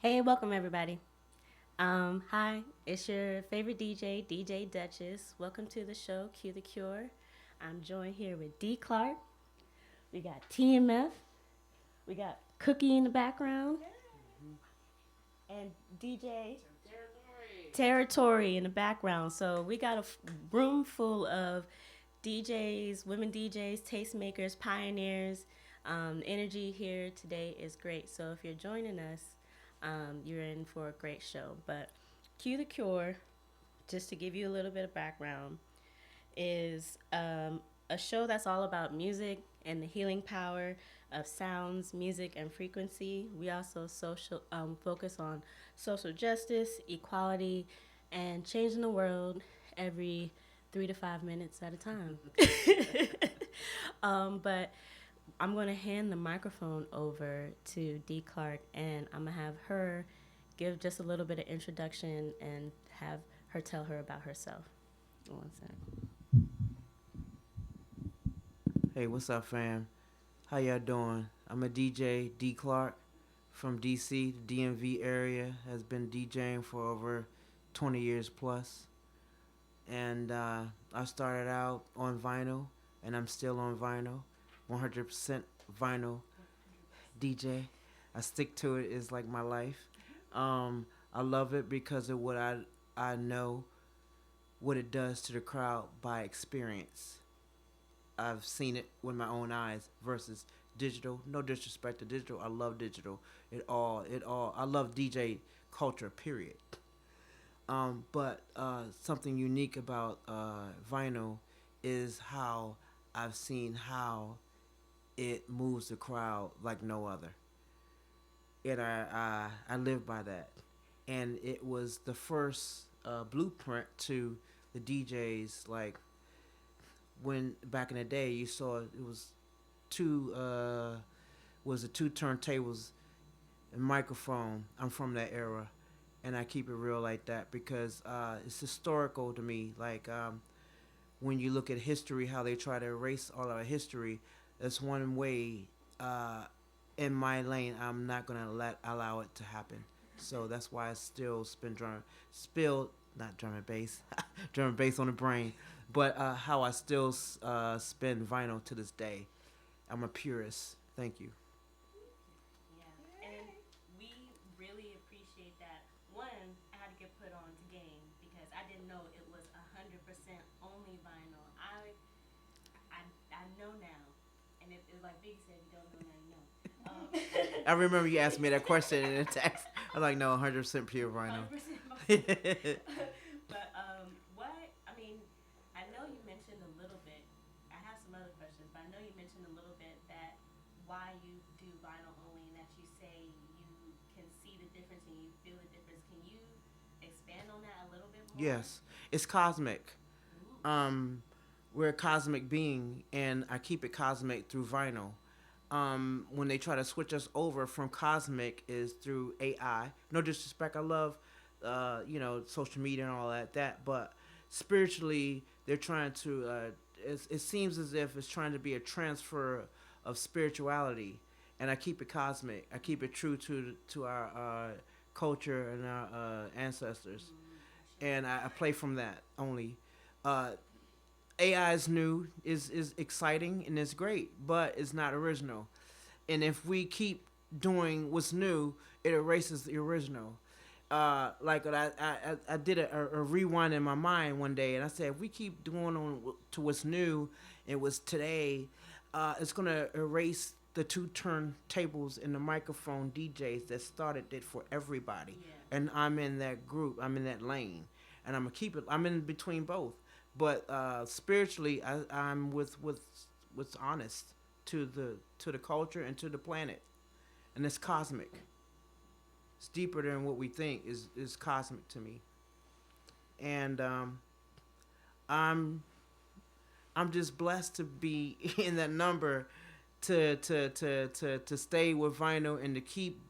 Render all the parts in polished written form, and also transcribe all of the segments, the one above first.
Hey, welcome everybody. Hi, it's your favorite DJ Duchess. Welcome to the show, Cue the Cure. I'm joined here with Dee Clark. We got TMF. We got Cookie in the background, and DJ Territory in the background. So we got a room full of DJs, women DJs, tastemakers, pioneers. Energy here today is great. So if you're joining us, you're in for a great show. But Cue the Cure, just to give you a little bit of background, is a show that's all about music and the healing power of sounds, music, and frequency. We also focus on social justice, equality, and changing the world every 3 to 5 minutes at a time. But I'm going to hand the microphone over to Dee Clark, and I'm going to have her give just a little bit of introduction and have her tell her about herself. One second. Hey, what's up, fam? How y'all doing? I'm a DJ, Dee Clark, from DC, the DMV area. Has been DJing for over 20 years plus, and I started out on vinyl, and I'm still on vinyl, 100% vinyl DJ. I stick to it. It's like my life. I love it because of what I know what it does to the crowd by experience. I've seen it with my own eyes versus digital. No disrespect to digital. I love digital. It all. I love DJ culture. Period. But something unique about vinyl is how I've seen how it moves the crowd like no other, and I live by that. And it was the first blueprint to the DJs, like when back in the day you saw it was two was the two turntables and microphone. I'm from that era, and I keep it real like that because it's historical to me. Like when you look at history, how they try to erase all our history, that's one way. Uh, in my lane, I'm not gonna let allow it to happen. So that's why I still not drum and bass, drum and bass on the brain, but how I still spin vinyl to this day. I'm a purist. Thank you. Yeah, and we really appreciate that. One, I had to get put on to game because I didn't know it was 100% only vinyl. I know now, and it like Biggie said, if you don't know now, you know. I remember you asked me that question in a text. I'm like, no, 100% pure vinyl. 100% vinyl. But what I mean, I know you mentioned a little bit. I have some other questions, but I know you mentioned a little bit that why you do vinyl only, and that you say you can see the difference and you feel the difference. Can you expand on that a little bit more? Yes, it's cosmic. Ooh. Um, we're a cosmic being, and I keep it cosmic through vinyl. When they try to switch us over from cosmic is through AI. No disrespect, I love, social media and all that. But spiritually, they're trying to. It seems as if it's trying to be a transfer of spirituality, and I keep it cosmic. I keep it true to our culture and our ancestors, and I play from that only. Uh, AI is new, is exciting and it's great, but it's not original. And if we keep doing what's new, it erases the original. Like I did a rewind in my mind one day, and I said, if we keep doing on to what's new and what's today, it's gonna erase the two turntables and the microphone DJs that started it for everybody. Yeah. And I'm in that group. I'm in that lane, and I'm gonna keep it. I'm in between both. But spiritually, I'm with what's honest to the culture and to the planet, and it's cosmic. It's deeper than what we think. Is cosmic to me, and I'm I'm just blessed to be in that number to stay with vinyl and to keep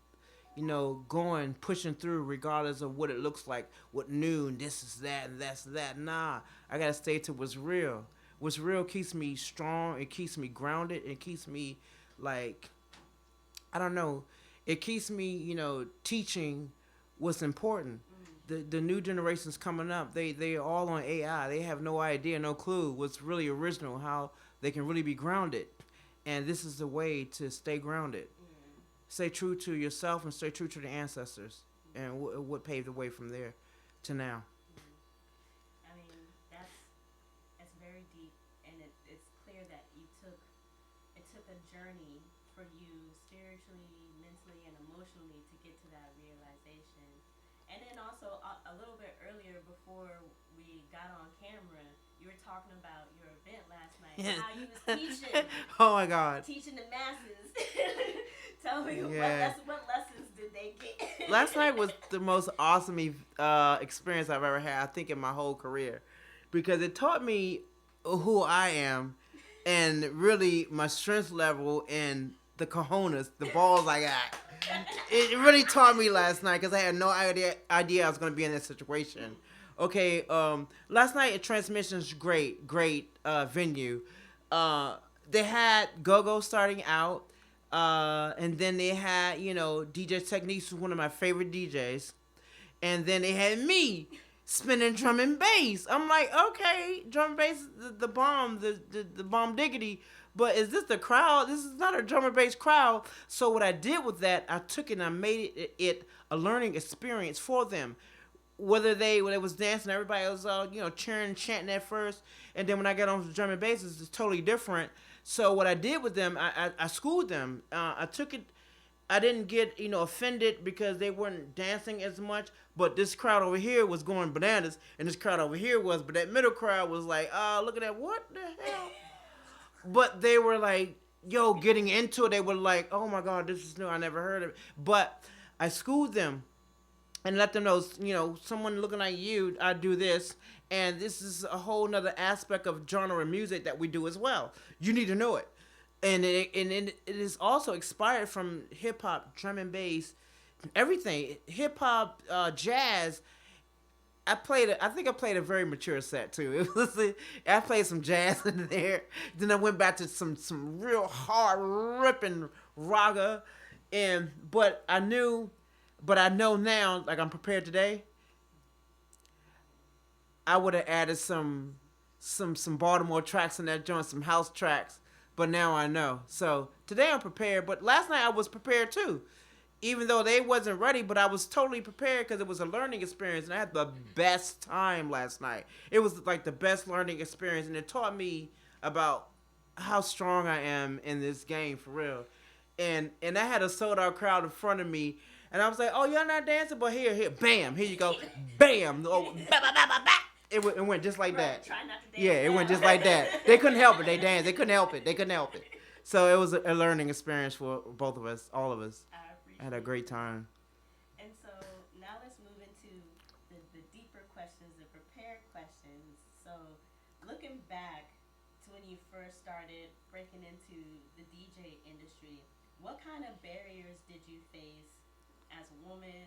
going, pushing through regardless of what it looks like, what new and this is that and that's that. Nah, I gotta stay to what's real. What's real keeps me strong. It keeps me grounded. It keeps me like I don't know. it keeps me, teaching what's important. The new generations coming up, they are all on AI. They have no idea, no clue what's really original, how they can really be grounded. And this is the way to stay grounded. Stay true to yourself and stay true to the ancestors and what paved the way from there to now. I mean, that's very deep, and it's clear that it took a journey for you spiritually, mentally, and emotionally to get to that realization. And then also a little bit earlier before we got on camera, you were talking about your event last night, how you was teaching. Oh my God. Teaching the masses. Tell me Yeah. what lessons did they get? Last night was the most awesome experience I've ever had, I think, in my whole career, because it taught me who I am and really my strength level and the cojones, the balls I got. It really taught me last night because I had no idea I was going to be in this situation. Okay, last night at Transmission's great venue. They had Go-Go starting out. And then they had, DJ Techniques was one of my favorite DJs. And then they had me spinning drum and bass. I'm like, okay, drum and bass, the bomb, the bomb diggity. But is this the crowd? This is not a drum and bass crowd. So what I did with that, I took it and I made it a learning experience for them. When they was dancing, everybody was cheering, chanting at first, and then when I got on the drum and bass, it's totally different. So what I did with them, I schooled them. I took it. I didn't get offended because they weren't dancing as much, but this crowd over here was going bananas, and this crowd over here was, but that middle crowd was like, look at that, what the hell? But they were like, getting into it. They were like, oh my God, this is new. I never heard of it. But I schooled them and let them know, someone looking at you, I do this. And this is a whole nother aspect of genre music that we do as well. You need to know it. And it is also inspired from hip-hop, drum and bass, everything. Hip-hop, jazz. I think I played a very mature set, too. I played some jazz in there. Then I went back to some real hard, ripping raga. But I know now, like I'm prepared today, I would have added some Baltimore tracks in that joint, some house tracks. But now I know. So today I'm prepared. But last night I was prepared too. Even though they wasn't ready, but I was totally prepared because it was a learning experience. And I had the best time last night. It was like the best learning experience. And it taught me about how strong I am in this game for real. And I had a sold out crowd in front of me. And I was like, oh, y'all not dancing? But here, bam, here you go. Bam. Oh, bah, bah, bah, bah, bah. It went just like that. Try not to dance. Yeah, it went just like that. They couldn't help it. They danced. They couldn't help it. So it was a learning experience for both of us, all of us. I had a great time. And so now let's move into the deeper questions, the prepared questions. So looking back to when you first started breaking into the DJ industry, what kind of barriers did you face as a woman,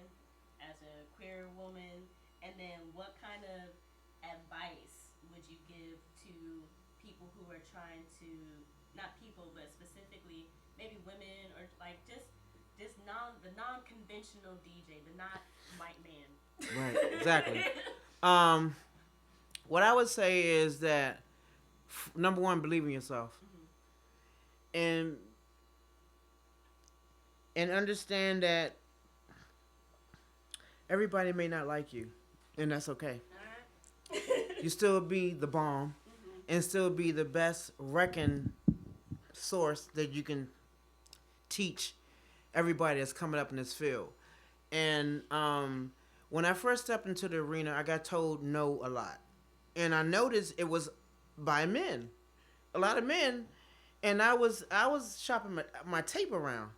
as a queer woman, and then what kind of advice would you give to people who are trying to, not people, but specifically maybe women or like just the non-conventional DJ, the not white man? Right, exactly. What I would say is that number one, believe in yourself, and understand that everybody may not like you, and that's okay. You still be the bomb, and still be the best wrecking source that you can teach everybody that's coming up in this field. And when I first stepped into the arena, I got told no a lot, and I noticed it was by men, a lot of men, and I was shopping my tape around.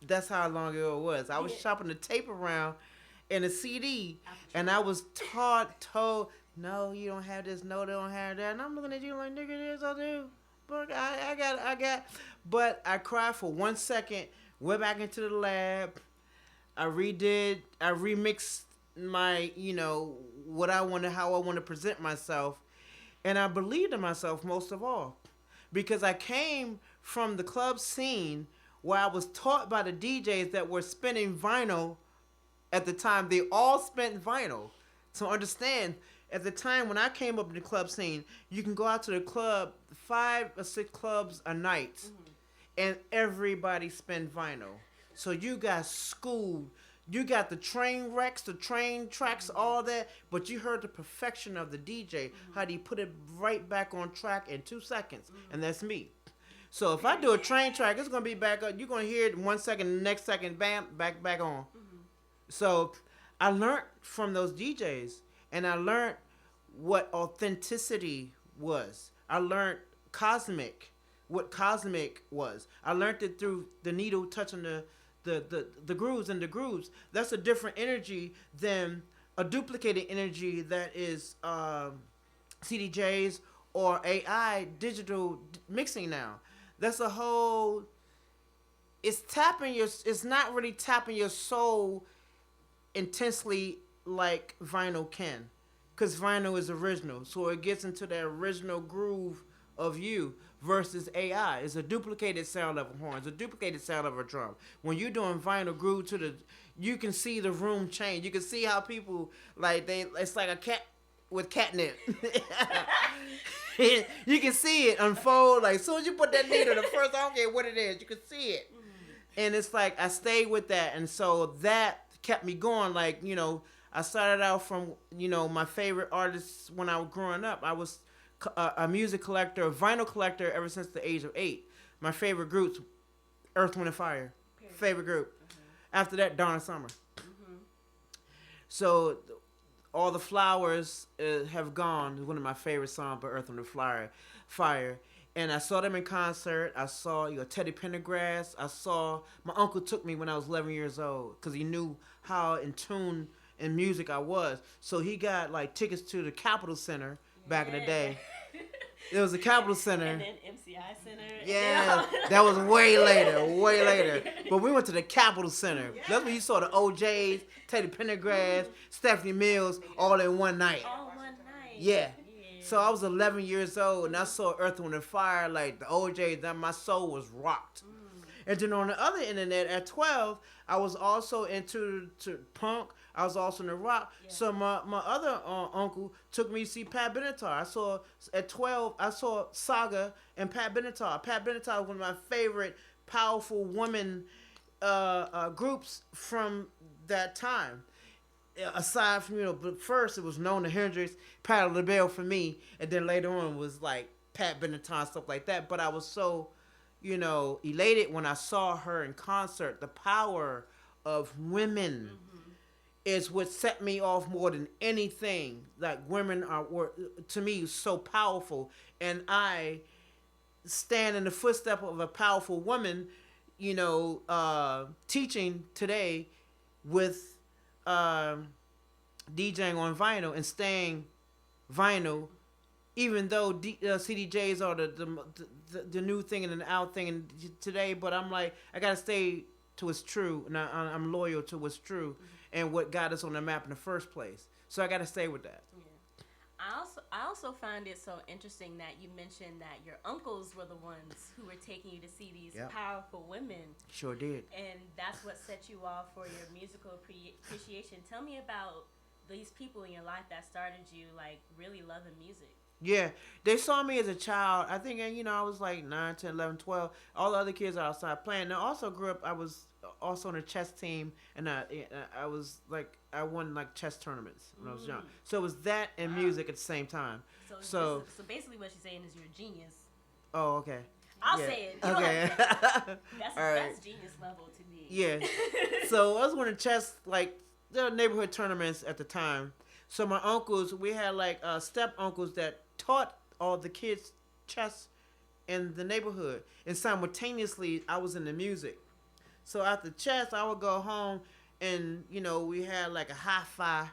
That's how long ago it was. I was shopping the tape around in a CD, and I was told, no, you don't have this, no, they don't have that. And I'm looking at you like, nigga, this I do. But I got. But I cried for 1 second, went back into the lab. I remixed my, what I wanted, how I want to present myself. And I believed in myself most of all. Because I came from the club scene where I was taught by the DJs that were spinning vinyl at the time. They all spent vinyl. So understand, at the time when I came up in the club scene, you can go out to the club, 5 or 6 clubs a night, and everybody spent vinyl. So you got schooled. You got the train wrecks, the train tracks, all that, but you heard the perfection of the DJ, how he put it right back on track in 2 seconds, and that's me. So if I do a train track, it's gonna be back up. You're gonna hear it 1 second, the next second, bam, back on. So I learned from those DJs, and I learned what authenticity was. I learned what cosmic was. I learned it through the needle touching the grooves and the grooves. That's a different energy than a duplicated energy that is CDJs or AI digital mixing now. That's a whole. It's not really tapping your soul intensely like vinyl can, because vinyl is original, so it gets into that original groove of you versus AI. It's a duplicated sound of a horn, it's a duplicated sound of a drum. When you're doing vinyl groove you can see the room change. You can see how people it's like a cat with catnip. You can see it unfold. Like as soon as you put that needle, the first, I don't care what it is, you can see it. And it's like I stayed with that, and so that kept me going. Like, I started out from, my favorite artists when I was growing up. I was a music collector, a vinyl collector ever since the age of 8. My favorite groups, Earth, Wind, and Fire. Favorite group. After that, Donna Summer. So, All the Flowers Have Gone, one of my favorite songs by Earth, Wind, and Fire. And I saw them in concert. I saw Teddy Pendergrass. My uncle took me when I was 11 years old because he knew how in tune in music I was. So he got tickets to the Capitol Center back in the day. It was the Capitol Center. And then MCI Center. Yeah, that was way later. But we went to the Capitol Center. Yeah. That's when you saw the OJs, Teddy Pendergrass, Stephanie Mills, all in one night. All one night. Yeah. So I was 11 years old, and I saw Earth, Wind, and Fire, like the OJs, and my soul was rocked. And then on the other internet, at 12, I was also into punk. I was also into rock. Yeah. So my other uncle took me to see Pat Benatar. At 12, I saw Saga and Pat Benatar. Pat Benatar was one of my favorite powerful women groups from that time. Aside from, but first it was Nona Hendrix, Patti LaBelle for me, and then later on was like Pat Benatar, stuff like that. But I was so, elated when I saw her in concert. The power of women is what set me off more than anything. Like, women were to me so powerful, and I stand in the footstep of a powerful woman, teaching today with DJing on vinyl and staying vinyl, even though CDJs are the new thing and the out thing today. But I'm like, I gotta stay to what's true, and I'm loyal to what's true and what got us on the map in the first place. So I gotta stay with that. Yeah. I also find it so interesting that you mentioned that your uncles were the ones who were taking you to see these powerful women. Sure did. And that's what set you off for your musical appreciation. Tell me about these people in your life that started you really loving music. Yeah, they saw me as a child. I think, I was like 9, 10, 11, 12. All the other kids are outside playing. I also grew up, I was also on a chess team, and I was I won chess tournaments when I was young. So it was that and music at the same time. So basically what she's saying is you're a genius. Oh, okay. I'll say it. Okay. That's genius level to me. Yeah. So I was winning chess, the neighborhood tournaments at the time. So my uncles, we had step uncles that taught all the kids chess in the neighborhood, and simultaneously I was in the music. So after chess, I would go home, and we had a hi-fi.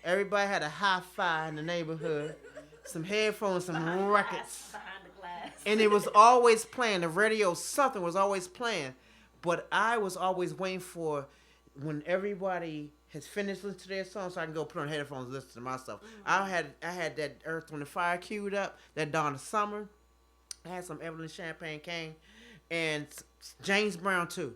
Everybody had a hi-fi in the neighborhood, some headphones, some records, behind the glass, and it was always playing. The radio, something was always playing, but I was always waiting for when everybody has finished listening to their song, so I can go put on headphones and listen to my stuff. I had that Earth, Wind, and Fire queued up, that Donna Summer. I had some Evelyn Champagne King and James Brown too.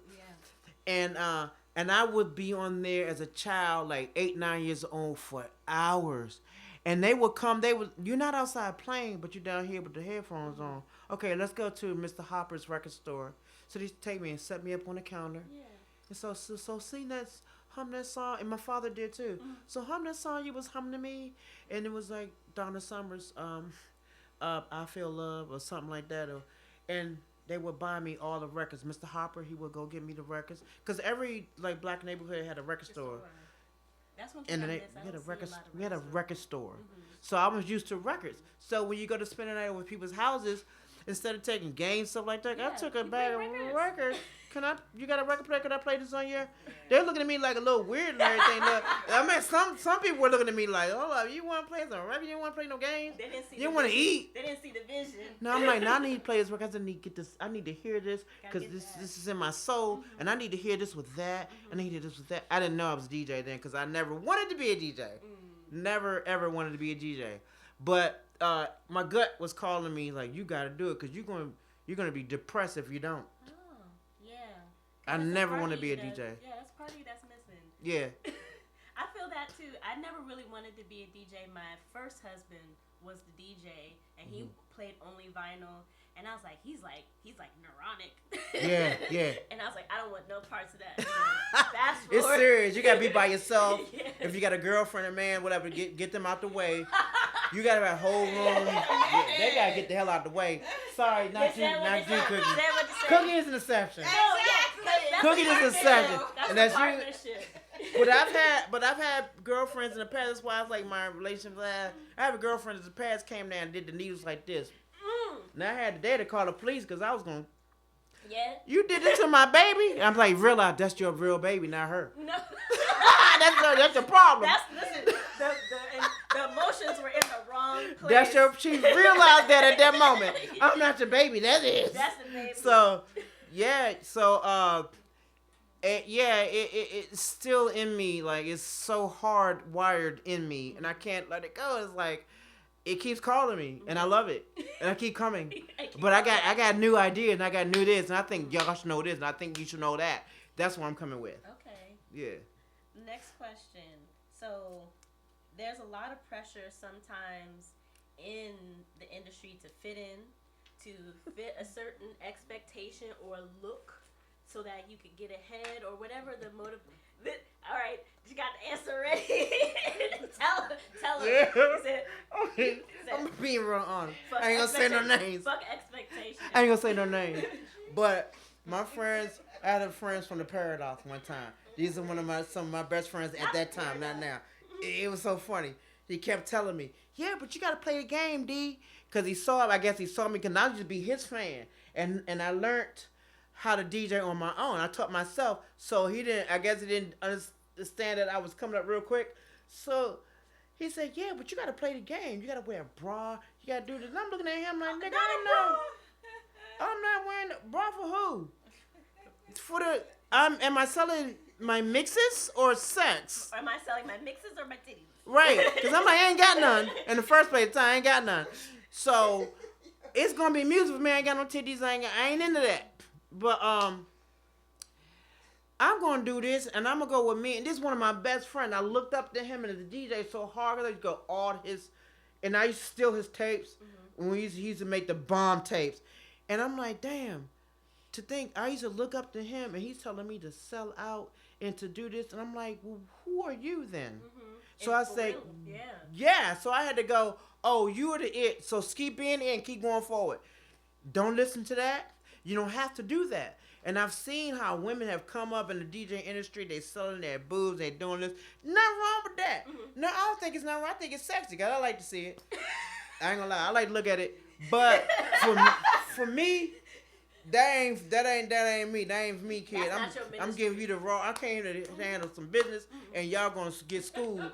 And I would be on there as a child, like 8, 9 years old, for hours. And they would come. You're not outside playing, but you're down here with the headphones on. Okay, let's go to Mr. Hopper's record store. So they take me and set me up on the counter. Yeah. And so sing that, hum that song, and my father did too. So hum that song you was humming to me, and it was like Donna Summer's, I Feel Love or something like that, and they would buy me all the records. Mr. Hopper, he would go get me the records, cause every like black neighborhood had a record store. That's one And thing then I we had a don't see record. a lot of We had a record record store, so I was used to records. So when you go to spend the night with people's houses, instead of taking games stuff like that, Yeah, I took a you bag play of records. records. You got a record player? Can I play this on your? They're looking at me like a little weird and everything. I mean, some people were looking at me like, hold up, you want to play some record? You don't want to play no games? They didn't see You want to eat? They didn't see the vision. No, I'm like, no, I need to play this record. I need to get this. I need to hear this Gotta because get that. this is in my soul, and I need to hear this with that, and I need to hear this with that. I didn't know I was a DJ then because I never wanted to be a DJ. Never ever wanted to be a DJ. But my gut was calling me like, you got to do it because you're gonna be depressed if you don't. Oh, yeah. I That's a never part want to of be you a DJ. Yeah, that's part of you that's missing. Yeah. I feel that too. I never really wanted to be a DJ. My first husband was the DJ, and he played only vinyl. And I was like, he's like neurotic. Yeah. And I was like, I don't want no parts of that. Fast forward. It's serious. You gotta be by yourself. Yeah. If you got a girlfriend or man, whatever, get them out the way. You gotta have a whole room. Yeah, they gotta get the hell out the way. Sorry, not you, Cookie. Cookie is an exception. Cookie is an exception, and that's you. Partnership. But I've had girlfriends in the past. That's why I was like my relationship. I have a girlfriend in the past came down and did the needles like this. Now I had the day to call the police because I was going. Yeah. You did this to my baby. I'm like, realize that's your real baby, not her. No. that's your problem. Listen. The emotions were in the wrong place. She realized that at that moment. I'm not your baby. That is. That's the baby. So, yeah. So, it's still in me. Like it's so hardwired in me, and I can't let it go. It's like. It keeps calling me, and I love it, and I keep coming. But I got new ideas, and I got new this, and I think y'all should know this, and I think you should know that. That's what I'm coming with. Okay. Yeah. Next question. So, there's a lot of pressure sometimes in the industry to fit in, to fit a certain expectation or look, so that you could get ahead or whatever the motive. All right, you got the answer ready. tell him. Yeah. He said, I'm being real honest. fuck I ain't gonna say no names. Fuck expectations. I ain't gonna say no names. But my friends, I had friends from the Paradox one time. These are some of my best friends at that time, not now. It was so funny. He kept telling me, yeah, but you gotta play the game, D. Cause I guess he saw me, cause I used to be his fan. And I learned how to DJ on my own. I taught myself. So he didn't understand that I was coming up real quick. So he said, yeah, but you got to play the game. You got to wear a bra. You got to do this. And I'm looking at him like, nigga, I'm not wearing a bra for who? Am I selling my mixes or sex? Or am I selling my mixes or my titties? Right. Because I'm like, I ain't got none. In the first place, I ain't got none. So it's going to be music for me. I ain't got no titties. I ain't into that. But I'm gonna do this, and I'm gonna go with me. And this is one of my best friends. I looked up to him and the DJ so hard. I used to go all his, and I used to steal his tapes when he used to make the bomb tapes. And I'm like, damn, to think I used to look up to him, and he's telling me to sell out and to do this, and I'm like, well, who are you then? So I say, yeah. So I had to go. Oh, you are the it. So keep being it and keep going forward. Don't listen to that. You don't have to do that. And I've seen how women have come up in the DJ industry. They selling their boobs. They doing this. Nothing wrong with that. No, I don't think it's nothing wrong. I think it's sexy. Cause I like to see it. I ain't gonna lie. I like to look at it. But for me, that ain't me. That ain't me, kid. I'm giving you the raw. I came to handle some business, and y'all gonna get schooled.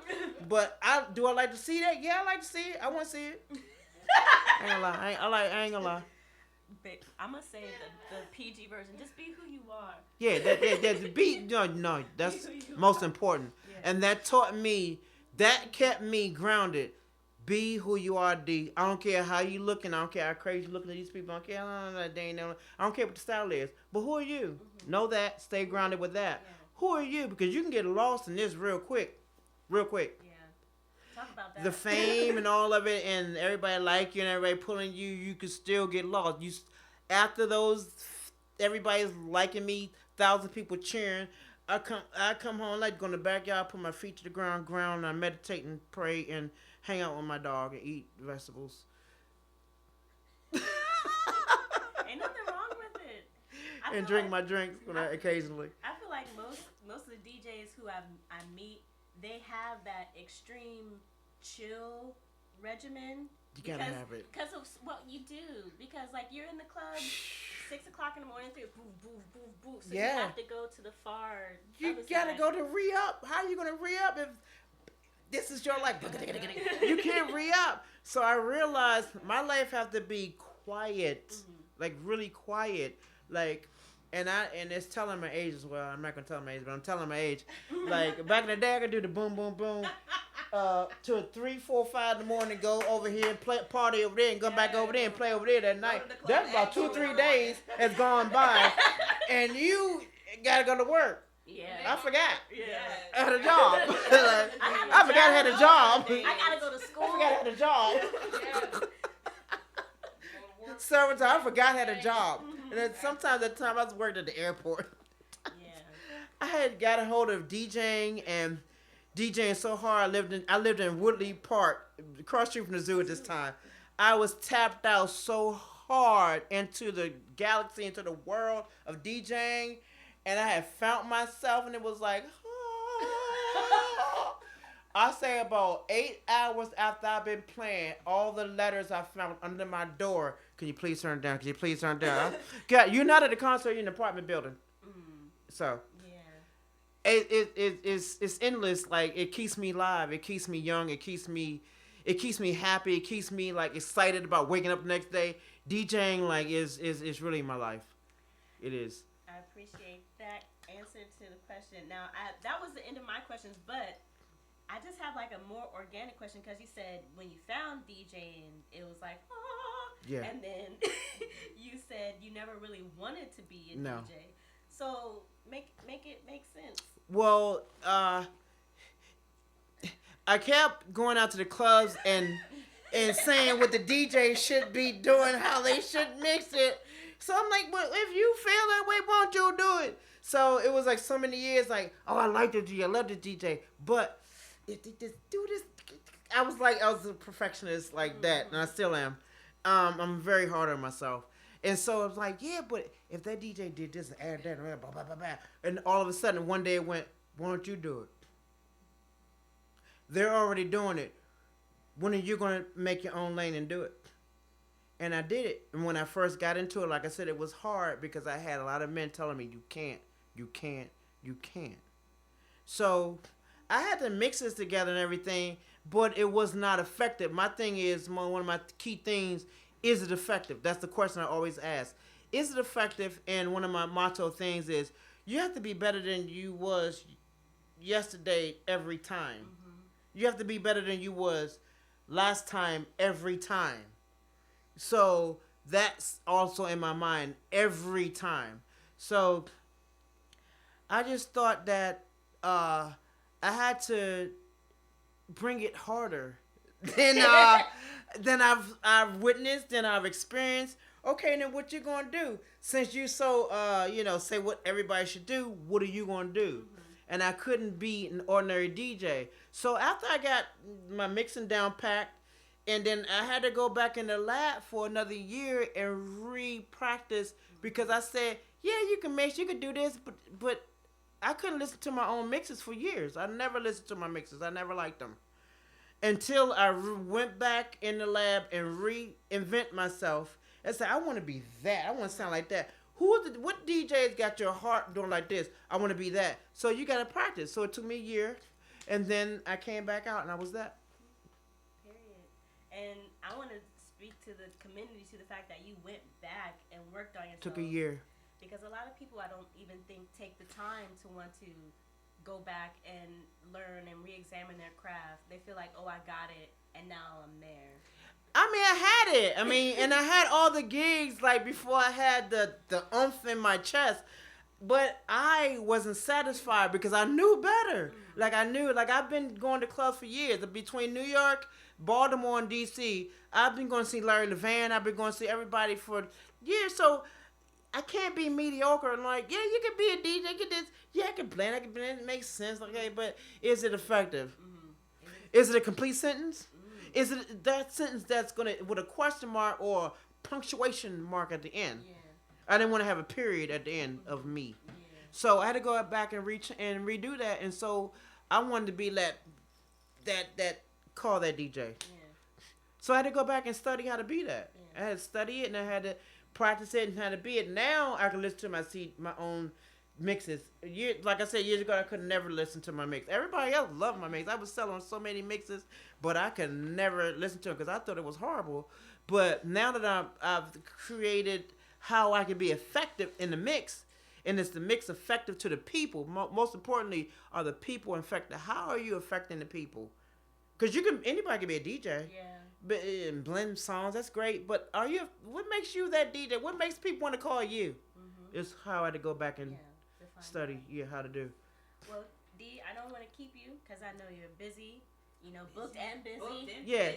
But I like to see that. Yeah, I like to see it. I want to see it. I ain't gonna lie. I ain't gonna lie. I'm gonna say the PG version. Just be who you are. Yeah, that's be no. That's most important, and that kept me grounded. Be who you are, D. I don't care how you looking. I don't care how crazy you looking at these people. I don't care. I don't care what the style is. But who are you? Know that. Stay grounded with that. Yeah. Who are you? Because you can get lost in this real quick. Real quick. Yeah. Talk about that. The fame and all of it, and everybody like you and everybody pulling you, you could still get lost. After those, everybody's liking me, 1,000 people cheering. I come home like go in the backyard, put my feet to the ground, and I meditate and pray and hang out with my dog and eat vegetables. Ain't nothing wrong with it. And drink my drinks occasionally. I feel like most of the DJs who I meet, they have that extreme chill regimen. You gotta have it. Because of what you do. Because, like, you're in the club 6 o'clock in the morning, boo, boo, boo, boo. So you have to go to the far You other gotta side. go to re-up. How are you gonna re-up if this is your life? You can't re-up. So I realized my life have to be quiet. Like, really quiet. Like, and it's telling my age as well. I'm not gonna tell my age, but I'm telling my age. Like, back in the day, I could do the boom, boom, boom. To 3, 4, 5 in the morning, go over here and play party over there, and go back over there and play over there that night. That's about 2, 3 days has gone by, and you gotta go to work. Yeah. I forgot. Yeah. I had a job. I forgot I had a job. I gotta go to school. I forgot I had a job. Several times I forgot I had a job, and then sometimes at the time I was working at the airport. Yeah. I had got a hold of DJing and DJing so hard. I lived in Woodley Park, across the street from the zoo at this time. I was tapped out so hard into the galaxy, into the world of DJing, and I had found myself, and it was like, I say about 8 hours after I've been playing, all the letters I found under my door. Can you please turn it down? Can you please turn it down? God, you're not at the concert, you're in an apartment building. So. It's endless. Like, it keeps me live. It keeps me young. It keeps me happy. It keeps me like excited about waking up the next day. DJing like is really my life. It is. I appreciate that answer to the question. Now, that was the end of my questions, but I just have like a more organic question because you said when you found DJing, it was like, yeah, and then you said you never really wanted to be a DJ. So make it make sense. Well, I kept going out to the clubs and saying what the DJ should be doing, how they should mix it. So I'm like, well, if you feel that way, won't you do it? So it was like so many years, like, oh, I like the DJ, I love the DJ, but if they just do this, I was a perfectionist like that, and I still am. I'm very hard on myself. And so I was like, yeah, but if that DJ did this and add that, blah, blah, blah, blah, and all of a sudden one day it went, why don't you do it? They're already doing it. When are you going to make your own lane and do it? And I did it. And when I first got into it, like I said, it was hard because I had a lot of men telling me, you can't, you can't, you can't. So I had to mix this together and everything, but it was not effective. My thing is, one of my key things, is it effective? That's the question I always ask. Is it effective? And one of my motto things is, you have to be better than you was yesterday every time. You have to be better than you was last time every time. So that's also in my mind every time. So I just thought that I had to bring it harder than I've witnessed, than I've experienced. Okay, then what you gonna do? Since you so say what everybody should do, what are you gonna do? And I couldn't be an ordinary DJ. So after I got my mixing down packed, and then I had to go back in the lab for another year and re-practice, because I said, yeah, you can mix, you can do this, but I couldn't listen to my own mixes for years. I never listened to my mixes. I never liked them. Until I went back in the lab and reinvent myself and said, I want to be that. I want to sound like that. What DJs got your heart doing like this? I want to be that. So you got to practice. So it took me a year, and then I came back out, and I was that. Period. And I want to speak to the community, to the fact that you went back and worked on yourself. Took a year. Because a lot of people, I don't even think, take the time to want to go back and learn and re-examine their craft. They feel like, oh, I got it. And now I'm there. I mean, I had it. I mean, and I had all the gigs like before I had the oomph in my chest. But I wasn't satisfied because I knew better. Like I knew, like I've been going to clubs for years. Between New York, Baltimore, and DC, I've been going to see Larry Levan. I've been going to see everybody for years. So I can't be mediocre and like, yeah, you can be a DJ, get this, yeah, I can blend, it makes sense, okay, but is it effective? Is it a complete sentence? Is it that sentence that's gonna with a question mark or punctuation mark at the end? Yeah. I didn't want to have a period at the end of me. Yeah. So I had to go back and redo that, and so I wanted to be that call that DJ. Yeah. So I had to go back and study how to be that. Yeah. I had to study it and I had to practice it and how to be it. Now I can listen to my own mixes. Like I said years ago, I could never listen to my mix. Everybody else loved my mix. I was selling so many mixes, but I could never listen to them because I thought it was horrible. But now that I've created how I can be effective in the mix, and it's the mix effective to the people. Most importantly, are the people affected? How are you affecting the people? Because anybody can be a DJ. Yeah. But and blend songs, that's great. But what makes you that DJ? What makes people want to call you? Mm-hmm. It's how I had to go back and study how to do. Well, Dee, I don't want to keep you because I know you're busy. Booked and busy. Yeah.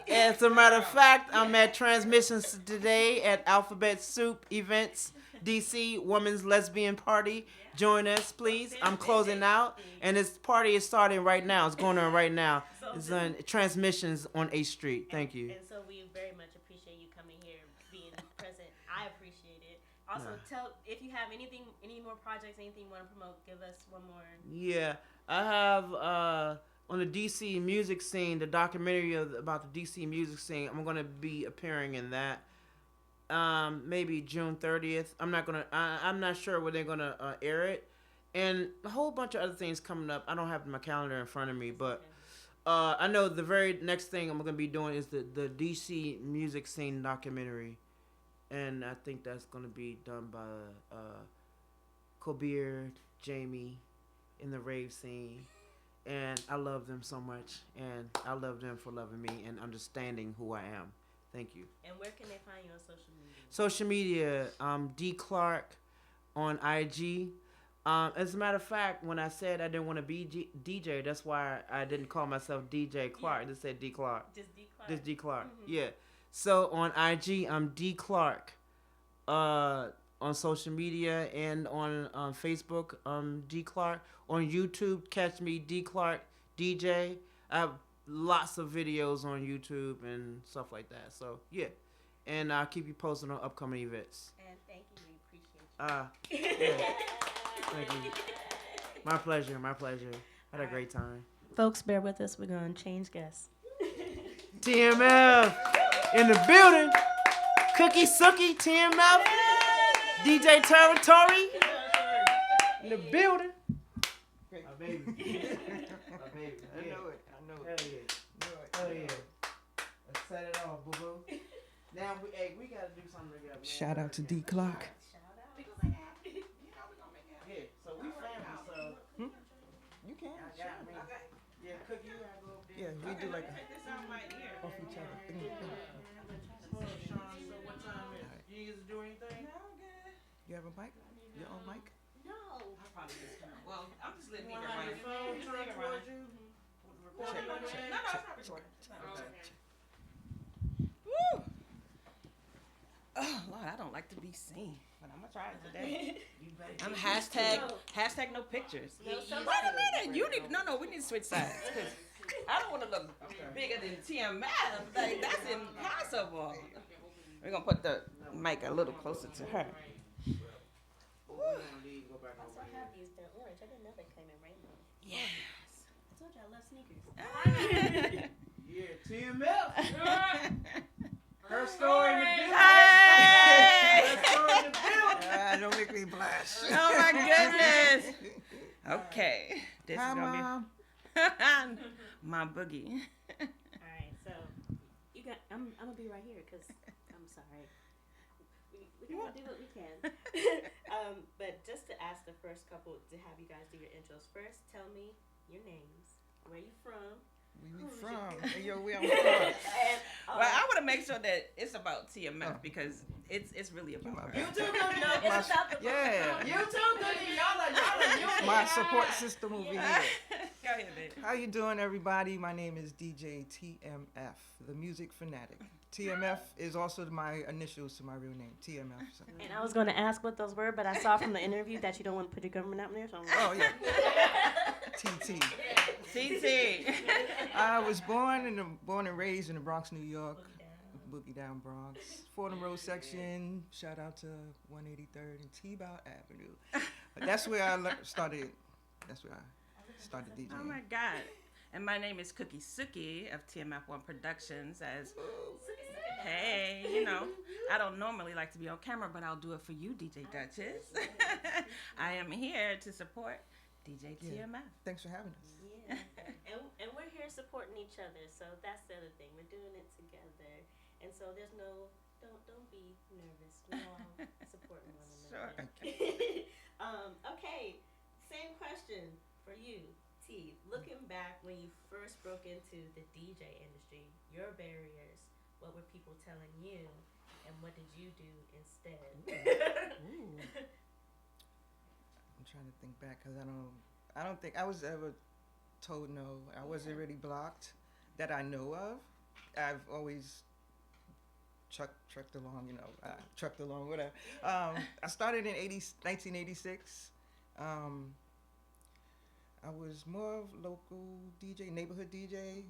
As a matter of fact, I'm at Transmissions today at Alphabet Soup Events, DC Women's Lesbian Party. Join us, please. I'm closing out, and this party is starting right now. It's going on right now. It's on Transmissions on 8th Street. Thank you. And so we very much appreciate you coming here, being present. I appreciate it. Also, tell if you have any more projects, anything you want to promote. Give us one more. Yeah, I have on the DC music scene, the documentary about the DC music scene. I'm gonna be appearing in that. Maybe June 30th. I'm not sure where they're gonna air it, and a whole bunch of other things coming up. I don't have my calendar in front of me, but I know the very next thing I'm gonna be doing is the DC music scene documentary, and I think that's gonna be done by Kobir, Jamie, in the rave scene. And I love them so much, and I love them for loving me and understanding who I am. Thank you. And where can they find you on social media? Social media, Dee Clark on IG. As a matter of fact, when I said I didn't want to be DJ, that's why I didn't call myself DJ Clark. I just said Dee Clark. Just Dee Clark. Just Dee Clark. Mm-hmm. Yeah. So on IG, I'm Dee Clark. On social media and on Facebook, Dee Clark. On YouTube, catch me, Dee Clark DJ. I have lots of videos on YouTube and stuff like that. So, yeah. And I'll keep you posted on upcoming events. And thank you. We appreciate you. Yeah. Thank you. My pleasure. Had a great time. Folks, bear with us. We're going to change guests. TMF in the building. Cookie Sookie, TMF. DJ Territory in the building. My baby. My baby. I know it. Hell yeah. Let's set it off, boo boo. Now we gotta do something together. Shout out to Dee Clark. Yeah, so we family, so. You can. Yeah, Cookie, you gotta go up there. Yeah, we do like off each other. Hold on, Sean, so what time is it? You need to do anything? You have a mic? Your own mic? No. Well, I'm just letting You you want to have your phone turned towards you? Recording on your end? No, it's not recording. Woo! Oh, Lord, I don't like to be seen, but I'm gonna try it today. I'm hashtag no pictures. No, Wait a minute, we need to switch sides. 'Cause I don't want to look bigger than TMF. Like, that's impossible. We're gonna put the mic a little closer to her. Also, I have these. They're orange. I didn't know they came in rainbow. Yes. I told you I love sneakers. Yeah, TMF. Her story in the building. Hey! Her story in the building. Don't make me blush. Oh my goodness. Okay. This Hi, is gonna Mom. be my boogie. All right, so I'm gonna be right here because I'm sorry. We gotta do what we can. But just to ask the first couple to have you guys do your intros first, tell me your names, where you from, we from? Hey, yo, where I'm from? And, Well, I want to make sure that it's about TMF because it's really about her. You too, Cookie. no, it's about the Yeah. You too, Cookie. Y'all are My support system over here. Go ahead, babe. How you doing, everybody? My name is DJ TMF, the music fanatic. TMF is also my initials to my real name, TMF. So. And I was going to ask what those were, but I saw from the interview that you don't want to put your government out there. So I'm like, Oh yeah, TT. TT. I was born and raised in the Bronx, New York, Boogie Down Bronx, Fordham Road section. Shout out to 183rd and T-Bow Avenue. But that's where I started. That's where I started DJing. Oh my God. And my name is Cookie Sookie of TMF1 Productions. Hey, you know, I don't normally like to be on camera, but I'll do it for you, DJ Duchess. I am here to support DJ TMF. Thanks for having us. yeah. And we're here supporting each other, so that's the other thing. We're doing it together, and so there's no don't be nervous. We're all supporting one another. Sure. Okay. Same question for you, T. Looking back when you first broke into the DJ industry, your barriers. What were people telling you, and what did you do instead? Ooh. I'm trying to think back because I don't think I was ever told no. I wasn't really blocked that I know of. I've always trucked along, trucked along, whatever. I started in 1986. I was more of local DJ, neighborhood DJ.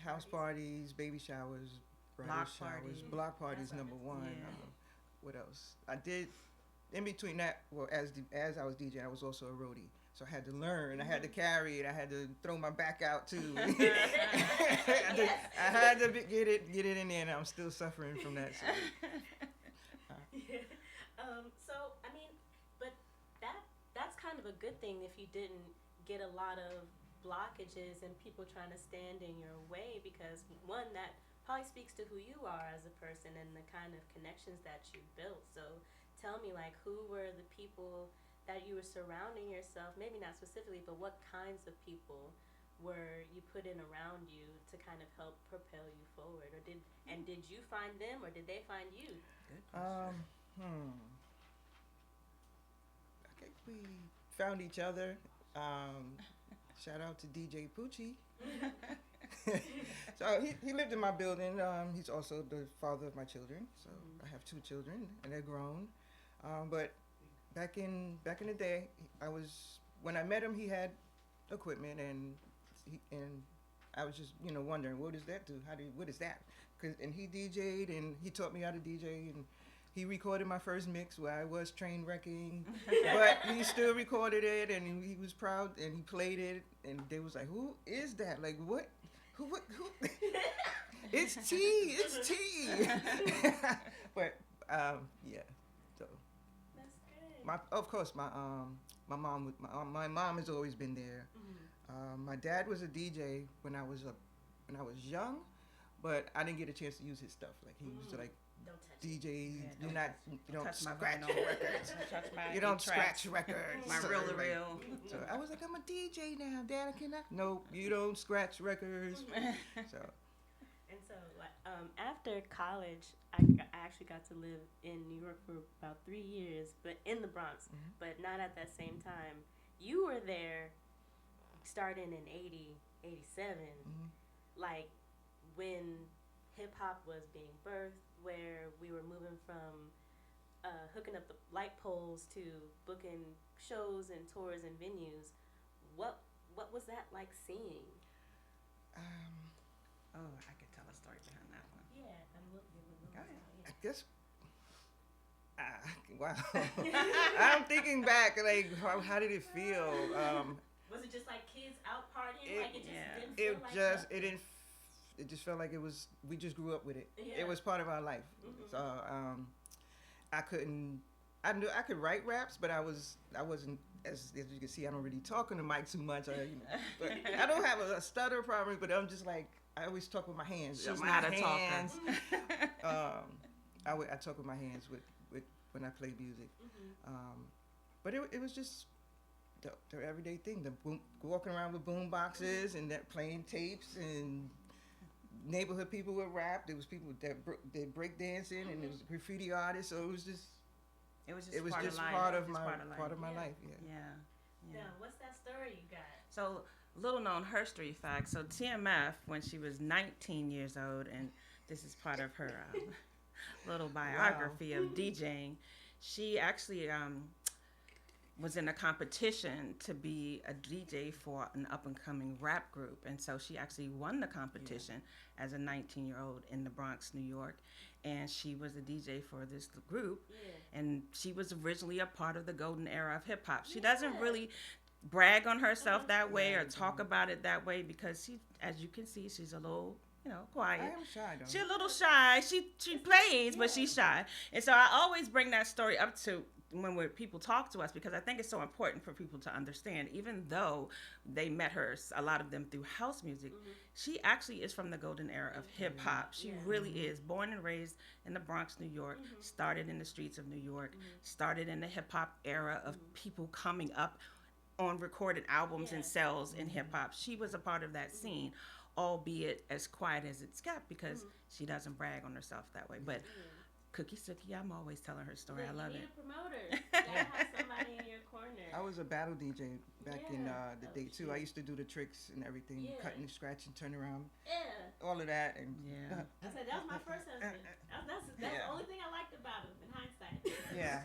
House parties, baby showers, bridal Block showers, parties. block parties. That's Number one. Yeah. What else? I did in between that. Well, as I was DJing, I was also a roadie, so I had to learn. I had to carry it. I had to throw my back out too. I had to get it in there, and I'm still suffering from that. So. So I mean, but that's kind of a good thing if you didn't get a lot of blockages and people trying to stand in your way, because one, that probably speaks to who you are as a person and the kind of connections that you built. So tell me, like, who were the people that you were surrounding yourself, maybe not specifically, but what kinds of people were you put in around you to kind of help propel you forward? Or did you find them, or did they find you? I think we found each other. Shout out to DJ Poochie. So he lived in my building. He's also the father of my children. So I have 2 children, and they're grown. But back in the day, when I met him, he had equipment, and I was just wondering, what does that do? What is that? And he DJ'd, and he taught me how to DJ, and he recorded my first mix where I was train wrecking, but he still recorded it, and he was proud, and he played it, and they was like, who is that? Like, what? Who? It's T. But yeah. So That's good. of course, my mom has always been there. My dad was a DJ when I was young, but I didn't get a chance to use his stuff. Like he used to like. Don't touch it. DJs, Yeah, you don't touch my scratch vinyl. records. Touch my You don't 8-track. scratch records. My So, reel to like, reel. So I was like, I'm a DJ now, Dad. I cannot. No, you don't scratch records. So And so, after college, I actually got to live in New York for about 3 years, but in the Bronx, but not at that same time. You were there starting in 80, 87, like when hip hop was being birthed, where we were moving from hooking up the light poles to booking shows and tours and venues. What was that like seeing? Oh, I could tell a story behind that one. Yeah, I guess. Wow. I'm thinking back, like, how did it feel? Was it just like kids out partying? Like it just didn't It feel like just nothing? it didn't. It just felt like it was. We just grew up with it. Yeah. It was part of our life. So I couldn't. I knew I could write raps, but I wasn't as you can see. I don't really talk on the mic too much. But I don't have a stutter problem. But I'm just like I always talk with my hands. She's my not a hands. talker. I talk with my hands with when I play music. But it was just the everyday thing. The walking around with boom boxes and that playing tapes, and neighborhood people would rap. There was people that did break dancing, and there was graffiti artists. So it was just part of my life. Yeah. Yeah, what's that story you got? So, little known history fact. So, TMF, when she was 19 years old, and this is part of her little biography of DJing, she actually was in a competition to be a DJ for an up and coming rap group. And so she actually won the competition as a 19-year-old in the Bronx, New York. And she was a DJ for this group. Yeah. And she was originally a part of the golden era of hip hop. She doesn't really brag on herself that way or talk about it that way because she, as you can see, she's a little, quiet. I am shy though. She's a little shy. She plays, but she's shy. And so I always bring that story up to when people talk to us because I think it's so important for people to understand. Even though they met her, a lot of them through house music, she actually is from the golden era of hip hop. She really is. Born and raised in the Bronx, New York. Started in the streets of New York. Started in the hip hop era of people coming up on recorded albums and sales in hip hop. She was a part of that scene, albeit as quiet as it's kept because she doesn't brag on herself that way. But Cookie Sookie, I'm always telling her story. I love it. You need a promoter. You gotta have somebody in your corner. I was a battle DJ back in the day too. I used to do the tricks and everything, cutting, scratching, turn around, all of that. And I said that was my first husband. That's the only thing I liked about him in hindsight. Yeah,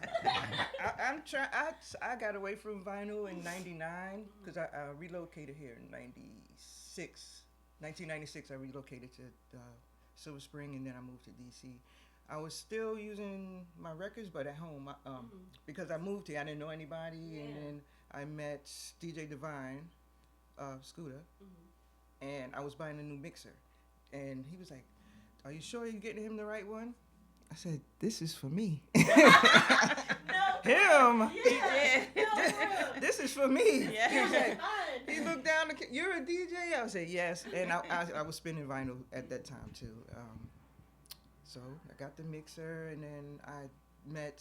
I got away from vinyl in '99 because I relocated here in '96. 1996, I relocated to Silver Spring, and then I moved to DC. I was still using my records, but at home, because I moved here, I didn't know anybody, and then I met DJ Divine, Scooter, and I was buying a new mixer, and he was like, "Are you sure you're getting him the right one?" I said, "This is for me." Him. This is for me. He looked down. You're a DJ? I would say yes, and I was spinning vinyl at that time too. So I got the mixer, and then I met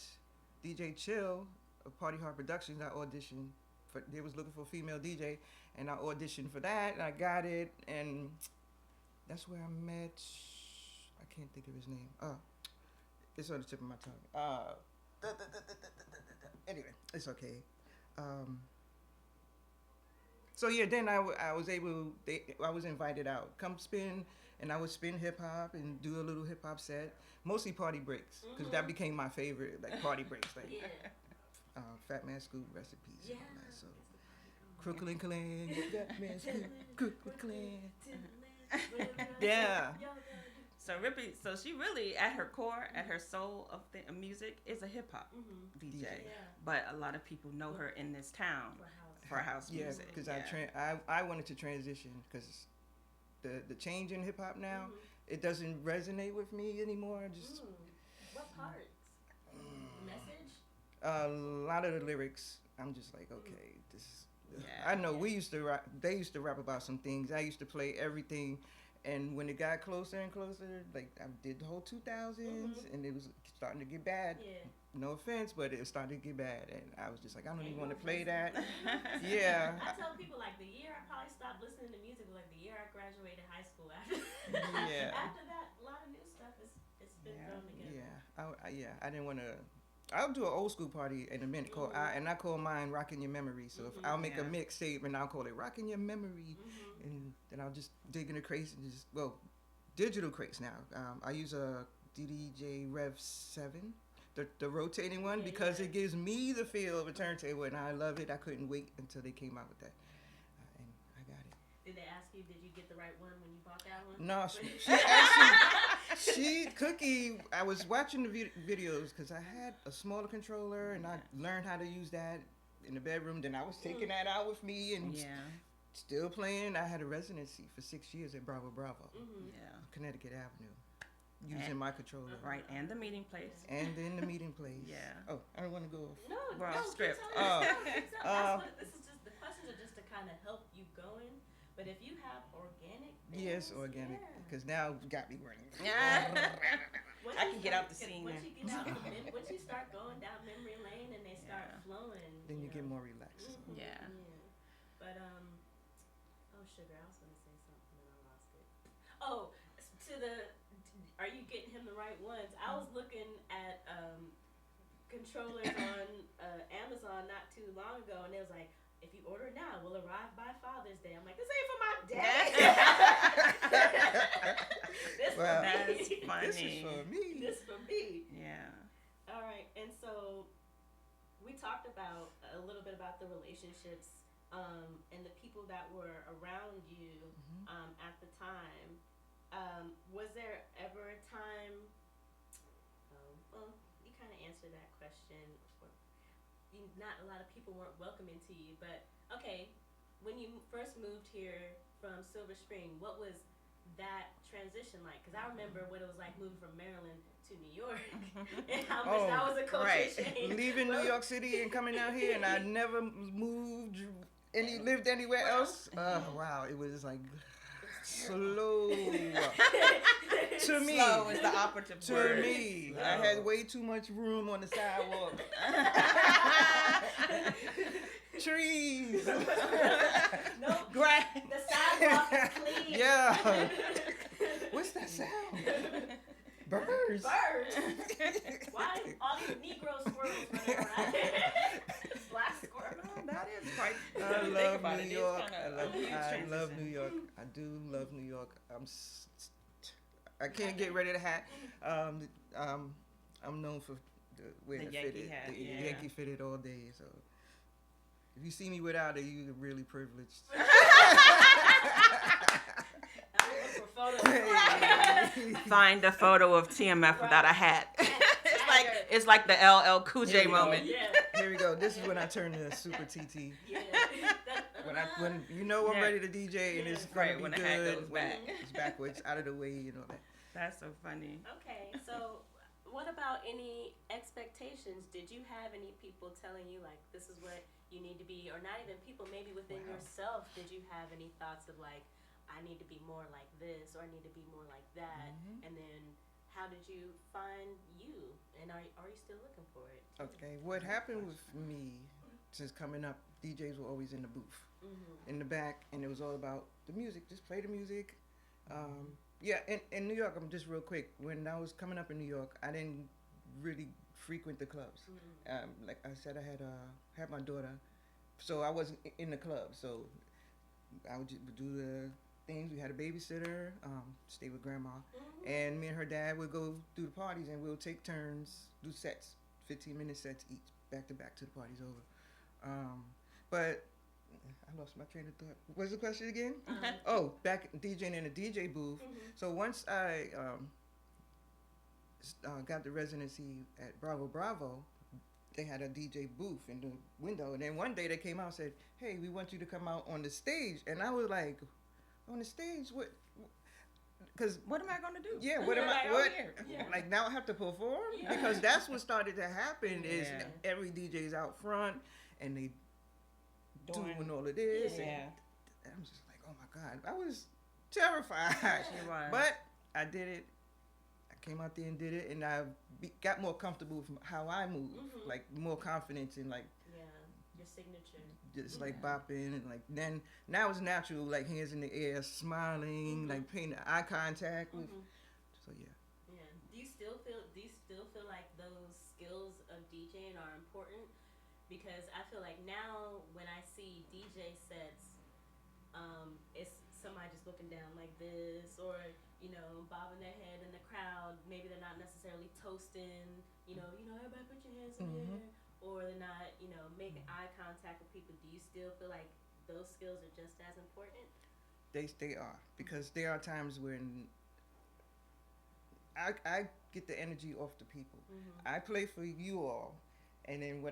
DJ Chill of Party Hard Productions. I auditioned for. They was looking for a female DJ, and I auditioned for that, and I got it, and that's where I met. I can't think of his name. It's on the tip of my tongue. Anyway, it's okay. So yeah, then I was invited out. Come spin, and I would spin hip hop and do a little hip hop set. Mostly party breaks, because that became my favorite, like party breaks, like Fat Man Scoop, rest in peace. Yeah. So Crooklyn Clan, Fat Man Scoop, Crooklyn Clan. Yeah. So she really, at her core, at her soul of music, is a hip hop DJ. Yeah. But a lot of people know her in this town for house music. Because I wanted to transition because the change in hip hop now, it doesn't resonate with me anymore. Just what parts? Message? A lot of the lyrics, I'm just like, okay, this. I know we used to rap. They used to rap about some things. I used to play everything. And when it got closer and closer, like I did the whole 2000s, and it was starting to get bad. Yeah. No offense, but it was starting to get bad, and I was just like, I don't even want to play that. Yeah. I tell people like the year I probably stopped listening to music was like the year I graduated high school. After that, a lot of new stuff it's been thrown together. Yeah. I didn't want to. I'll do an old school party in a minute. I call mine "Rocking Your Memory." So if I'll make a mixtape and I'll call it "Rocking Your Memory," and then I'll just dig in the crates and digital crates now. I use a DJ Rev 7, the rotating one, because it gives me the feel of a turntable, and I love it. I couldn't wait until they came out with that, and I got it. Did they ask you? Did you get the right one when you bought that one? No, she actually, Cookie. I was watching the videos because I had a smaller controller, and I learned how to use that in the bedroom. Then I was taking that out with me and still playing. I had a residency for 6 years at Bravo, Connecticut Avenue, using my controller. Right, and the meeting place. And in the meeting place. Oh, I don't want to go off. No, script. This is just the questions are just to kind of help you going. But if you have organic bands, yes, organic, because now you got me running. I can get out the scene. Once you start going down memory lane and they start flowing, then you Yeah. get more relaxed. So. Mhm. Yeah. But oh sugar, I was gonna say something and I lost it. Oh, are you getting him the right ones? I was looking at controllers on Amazon not too long ago, and it was like, if you order now, will arrive by Father's Day. I'm like, this ain't for my dad. This Well, for me. That's funny. This is for me. This for me. Yeah. All right, and so we talked about a little bit about the relationships and the people that were around you at the time. Was there ever a time? Well, you kind of answered that question. Not a lot of people weren't welcoming to you, but okay, when you first moved here from Silver Spring, what was that transition like? Because I remember what it was like moving from Maryland to New York, and how much that was a culture change. Leaving New York City and coming out here, and I never moved lived anywhere else. Wow, it was like slow. To me, Slow is the operative to word. me, Slow. I had way too much room on the sidewalk. Trees. No, Grass. the sidewalk is clean. Yeah. What's that sound? Birds. Birds. Why all these Negro squirrels running around? Black squirrels. Oh, that is quite. I think love about New it, York. it's kinda I a huge love transition. New York. I do love New York. I can't get rid of the hat. I'm known for wearing The the Yankee fitted, hat, the yeah. Yankee fitted all day. So if you see me without it, you're really privileged. I'm looking for photos. Find a photo of TMF without a hat. it's like the LL Cool J Here we go. moment. Yeah. Here we go. This is when I turn to Super TT. Yeah. When you know I'm Yeah. ready to DJ and it's Right, gonna when be the good. hat goes when back. it's backwards, out of the way, you know that. That's so funny. Okay, so what about any expectations? Did you have any people telling you like this is what you need to be, or not even people, maybe within Wow. yourself? Did you have any thoughts of like, I need to be more like this, or I need to be more like that? And then how did you find you, and are you still looking for it? Okay, what happened with me since coming up, DJs were always in the booth, in the back, and it was all about the music. Just play the music. Yeah, in New York, I'm just real quick. When I was coming up in New York, I didn't really frequent the clubs. Like I said, I had my daughter, so I wasn't in the club. So I would just do the things. We had a babysitter, stay with grandma, and me and her dad would go do the parties, and we'll take turns, do sets, 15-minute sets each, back to back till the party's over. But I lost my train of thought. What's the question again? Oh, back DJing in a DJ booth. So once I got the residency at Bravo Bravo, they had a DJ booth in the window. And then one day they came out and said, hey, we want you to come out on the stage. And I was like, on the stage? What? Because What am I gonna do? yeah, what am Like, I? oh, What? here. Yeah. Like now I have to perform Yeah. because that's what started to happen. Is Yeah. every DJ's out front and they doing Doing- all of this. Yeah. And I'm just like, oh my God, I was terrified. She was. But I did it. I came out there and did it, and I got more comfortable with how I move, like more confidence in like Yeah, your signature. just like bopping and like then now it's natural, like hands in the air, smiling, like paying eye contact with. So yeah. Yeah. Do you still feel like those skills of DJing are important? Because I feel like now when I see DJ sets, it's somebody just looking down like this, or bobbing their head in the crowd. Maybe they're not necessarily toasting. Everybody put your hands in the air, or they're not, making eye contact with people. Do you still feel like those skills are just as important? They are, because there are times when I get the energy off the people. I play for you all, and then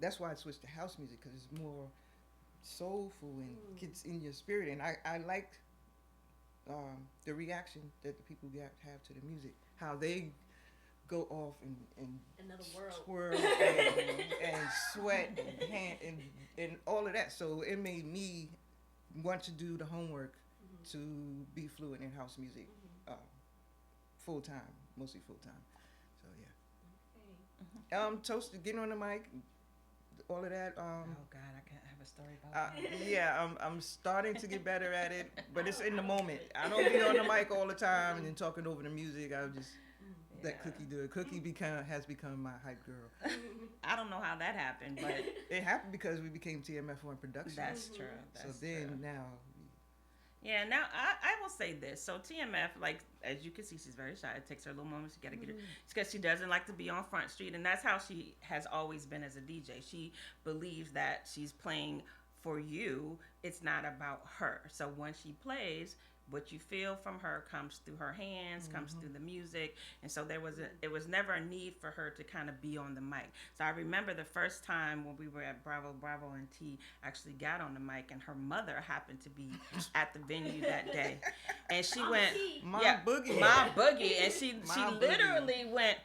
that's why I switched to house music, because it's more soulful and gets in your spirit. And I liked the reaction that the people have to the music, how they go off and Another world. twirl and sweat and all of that. So it made me want to do the homework to be fluent in house music full time, mostly full time. So yeah. Okay. Toast, getting on the mic, all of that. Oh God, I can't have a story about that. Yeah, I'm starting to get better at it, but it's in the moment. I don't be on the mic all the time and then talking over the music. I'll just let Cookie do it. Cookie has become my hype girl. I don't know how that happened, but It happened because we became TMF1 Productions. that's true. So That's then true. now, Yeah, now I will say this. So TMF, like, as you can see, she's very shy. It takes her a little moment to get it. It's because she doesn't like to be on Front Street, and that's how she has always been as a DJ. She believes that she's playing for you. It's not about her. So when she plays, what you feel from her comes through her hands, comes through the music, and so it was never a need for her to kind of be on the mic. So I remember the first time when we were at Bravo, and T actually got on the mic, and her mother happened to be at the venue that day, and she went, my boogie. my boogie, and she My literally went,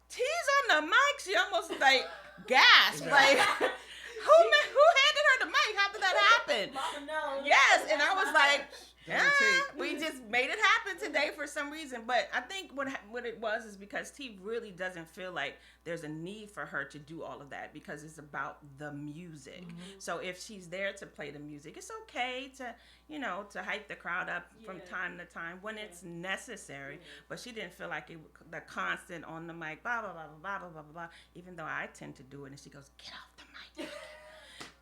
T's on the mic. She almost like gasped, like who handed her the mic? How did that happen? Mama knows. Yes, and I was like, Don't take. we just made it happen today for some reason. But I think what it was is because T really doesn't feel like there's a need for her to do all of that because it's about the music. So if she's there to play the music, it's okay to, to hype the crowd up from time to time when it's necessary. But she didn't feel like the constant on the mic, blah, blah, blah, blah, blah, blah, blah, blah, even though I tend to do it. And she goes, get off the mic.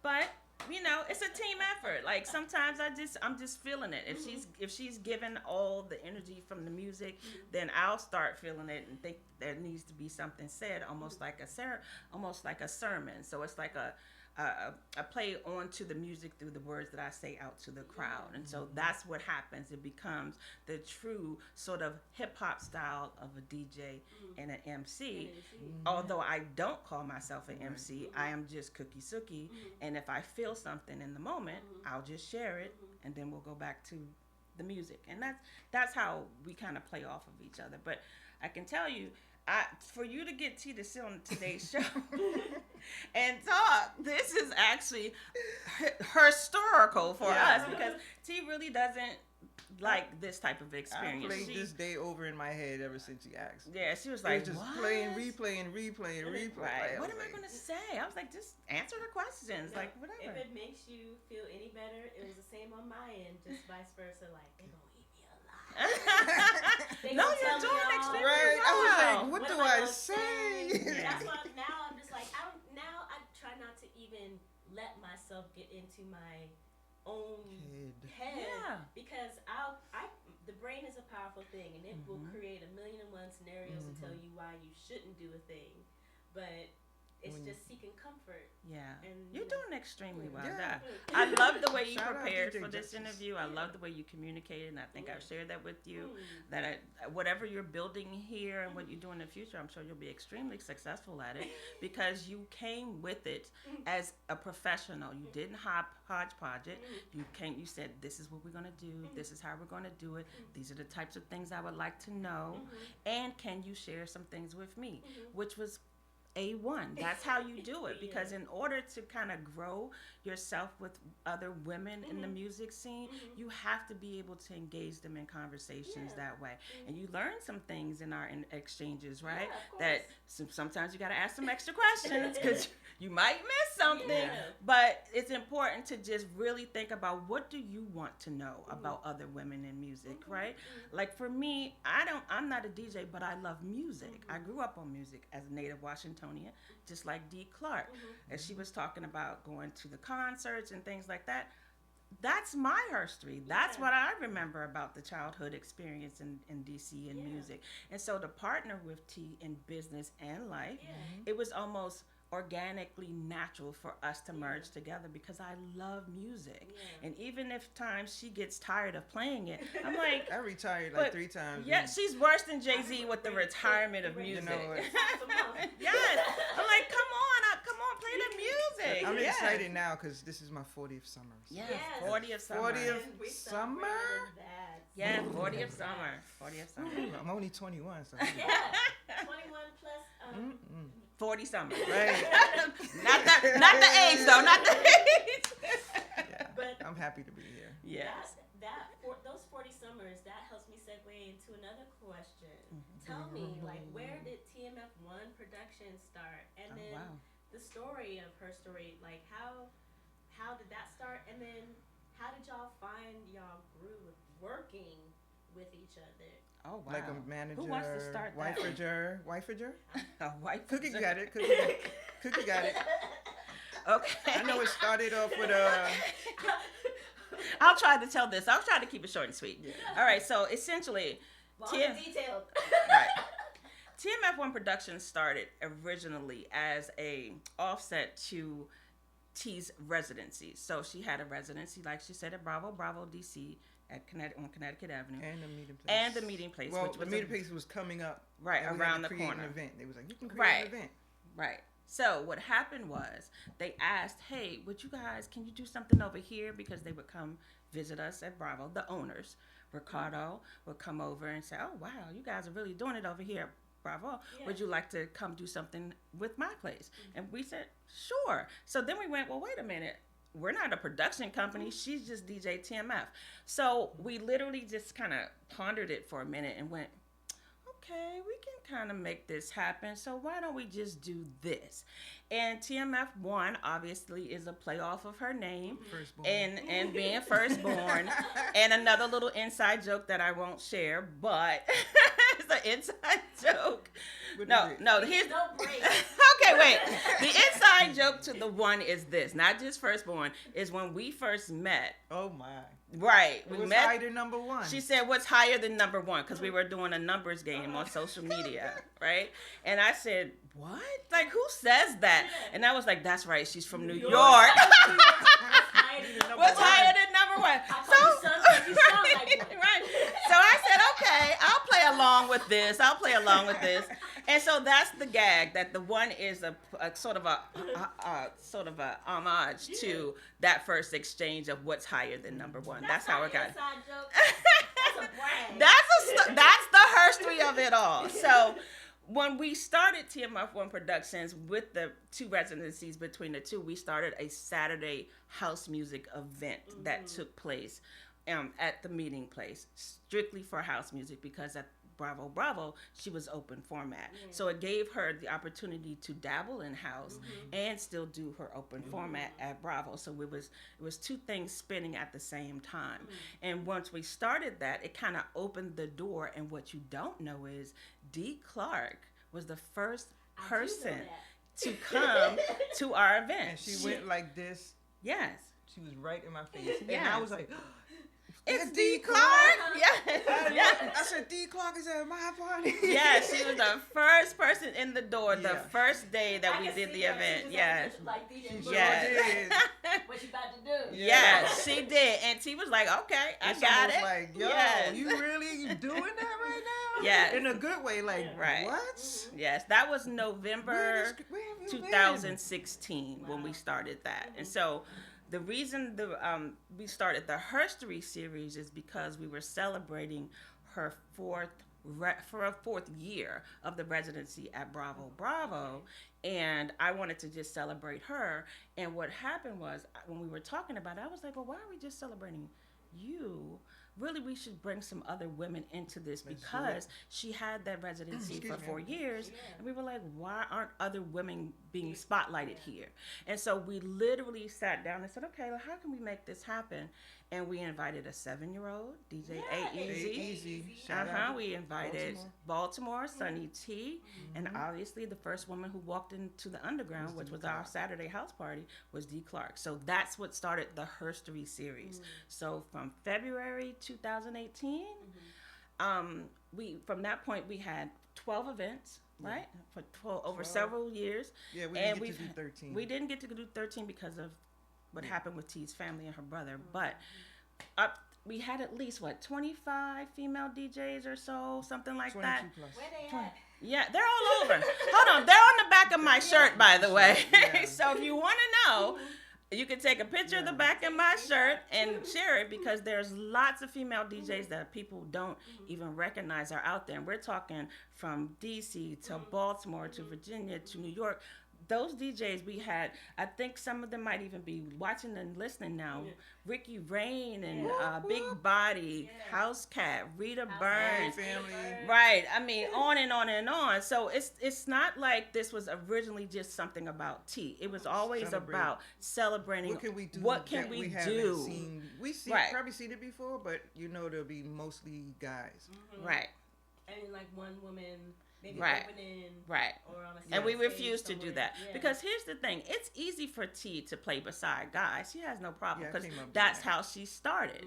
But it's a team effort. Like sometimes I'm just feeling it. If she's given all the energy from the music, then I'll start feeling it and think there needs to be something said, almost like a sermon. So it's like a play onto the music through the words that I say out to the crowd. And so that's what happens. It becomes the true sort of hip hop style of a DJ and an MC. Although I don't call myself an MC, I am just Cookie Sookie. And if I feel something in the moment, I'll just share it and then we'll go back to the music. And that's how we kind of play off of each other. But I can tell you, for you to get T to sit on today's show and talk, this is actually historical for us because T really doesn't like this type of experience. I played this day over in my head ever since she asked. Yeah, she was It like, was just what? replaying. Right. Like, What am I going to say? I was like, just answer her questions. No, like, whatever. If it makes you feel any better, it was the same on my end, just vice versa. Like, they're going to eat me alive. They No, gonna you're tell me doing all- extremely Right? I was like, what What do am I I gonna say? Yeah. That's why now I'm just like, now I try not to even let myself get into my own head Yeah. because the brain is a powerful thing and it will create 1,000,001 scenarios to tell you why you shouldn't do a thing, but it's just seeking comfort. Yeah. And You're doing extremely well. Yeah. I love the way you Shout out prepared DJ for this Duchess. interview. I love the way you communicated, and I think I've shared that with you. That whatever you're building here and what you do in the future, I'm sure you'll be extremely successful at it because you came with it as a professional. You didn't hodgepodge it. You said, this is what we're going to do. This is how we're going to do it. These are the types of things I would like to know. And can you share some things with me? Which was A1. That's how you do it because in order to kind of grow yourself with other women in the music scene, you have to be able to engage them in conversations that way. And you learn some things in our exchanges, right? That sometimes you got to ask some extra questions because you might miss something. But it's important to just really think about what do you want to know about other women in music, right? Like for me, I'm not a DJ, but I love music. I grew up on music as a native Washingtonian, just like Dee Clark. As she was talking about going to the concerts and things like that. That's my history. That's what I remember about the childhood experience in DC and music. And so to partner with T in business and life, it was almost organically natural for us to merge together because I love music. And even if times she gets tired of playing it, I'm like, I retired like 3 times. yeah, she's worse than Jay-Z with the retirement of music. You know what? Yes. I'm like, come on, play the music. I'm Yes. excited now because this is my 40th summer. So. Yes, Yes. 40th summer. 40th summer? Yeah, 40th summer. 40th summer. Ooh, I'm only 21, so. Yeah, 21 plus. 40 summer. Right. not the age though, not the age. Yeah. But I'm happy to be here. Yes. Those 40 summers, that helps me segue into another question. Tell me, like, where did TMF1 production start? And then wow. the story of her story. Like how did that start, and then how did y'all find y'all groove working with each other? Oh wow. Like a manager, Who wants to start that? Wifager? A wife. Cookie got it. Cookie got it. Okay. I know it started off with I'll try to tell this. I'll try to keep it short and sweet. Yeah. All right. So essentially, Well, Tim- detailed. right. TMF1 Productions started originally as a offset to T's residency. So she had a residency, like she said, at Bravo DC on Connecticut Avenue. and the meeting place. And the meeting place, Well, which the was meeting place was coming up. right and we had around to the create corner. An event. They was like, you can create Right. an event. Right. So what happened was they asked, hey, would you guys, can you do something over here? Because they would come visit us at Bravo, the owners. Ricardo would come over and say, oh, wow, you guys are really doing it over here at Bravo. Yeah. Would you like to come do something with my place? And we said, sure. So then we went, well, wait a minute. We're not a production company. She's just DJ TMF. So we literally just kind of pondered it for a minute and went, okay, we can kind of make this happen. So why don't we just do this? And TMF1 obviously is a play off of her name Firstborn. and being firstborn. And another little inside joke that I won't share, but it's an inside joke. What No, is it? no, here's No break. okay, wait. The inside joke to the one is this, not just firstborn, is when we first met. Oh my. Right. It We was met. higher number one. She said, what's higher than number one? Because we were doing a numbers game on social media, right? And I said, what? Like, who says that? And I was like, that's right. She's from New York. What's higher than number one? I call you son because you sound like one. Right. So I said, okay, I'll play along with this. And so that's the gag, that the one is a sort of a homage to that first exchange of what's higher than number one. That's how it got. Inside joke. That's a brag. That's the herstory of it all. So when we started TMF1 Productions with the two residencies between the two, we started a Saturday house music event that took place at the meeting place, strictly for house music, because at Bravo, she was open format. So it gave her the opportunity to dabble in house and still do her open format at Bravo. So it was two things spinning at the same time. And once we started that, it kind of opened the door. And what you don't know is Dee Clark was the first person to come to our event. And she went like this. Yes. She was right in my face. And Yeah. I was like, It's Dee Dee Clark. Yes. Yes. I said, Dee Clark is at my party. Yeah, she was the first person in the door the Yeah. first day that I we can did see the that. event. She was Yes. like DJ She Blue. Yes. What you about to do? Yeah. Yes, she did. And T was like, okay, I It's got almost it. like, yo, Yes. you doing that right now? Yes. In a good way, like, Right. what? Yes, that was Where November have you been? 2016 when we started that. And so the reason we started the Herstory series is because we were celebrating her fourth year of the residency at Bravo, and I wanted to just celebrate her. And what happened was, when we were talking about it, I was like, well, why are we just celebrating you? Really, we should bring some other women into this, Let's do because she had that residency Excuse for me. 4 years. And we were like, why aren't other women being spotlighted here? And so we literally sat down and said, okay, well, how can we make this happen? And we invited a 7-year-old, DJ A-Easy. Easy. Shout out. We invited Baltimore, Sunny T, and Mm-hmm. obviously the first woman who walked into the underground, which was our Saturday house party, was Dee Clark. So that's what started the Herstory series. So from February 2018, from that point we had 12 events, right? For 12, over 12. several years. Yeah, we And didn't get to we've- do 13. We didn't get to do 13 because of what happened with T's family and her brother, but we had at least 25 female DJs or so, something like 22 that. plus. Where they at? Yeah, they're all over. Hold on, they're on the back of my shirt, by the way. Yeah. So if you want to know, you can take a picture of the back of my shirt and share it, because there's lots of female DJs that people don't even recognize are out there. And we're talking from DC to Baltimore to Virginia to New York. those DJs we had, I think some of them might even be watching and listening now. Yeah. Ricky Rain and Yeah. Big Body, Yeah. House Cat, Rita House Burns. Cat, Family. Right. I mean, on and on and on. So it's not like this was originally just something about tea. It was always Celebrate. about celebrating. What can we do? What can that we haven't do? Seen? We see Right. probably seen it before, but there'll be mostly guys. Right. And like one woman maybe Right. opening Right. or on a And we stage refuse to do somewhere. that Yeah. because here's the thing: it's easy for T to play beside guys. She has no problem Yeah, I because came up with that's that. how she started.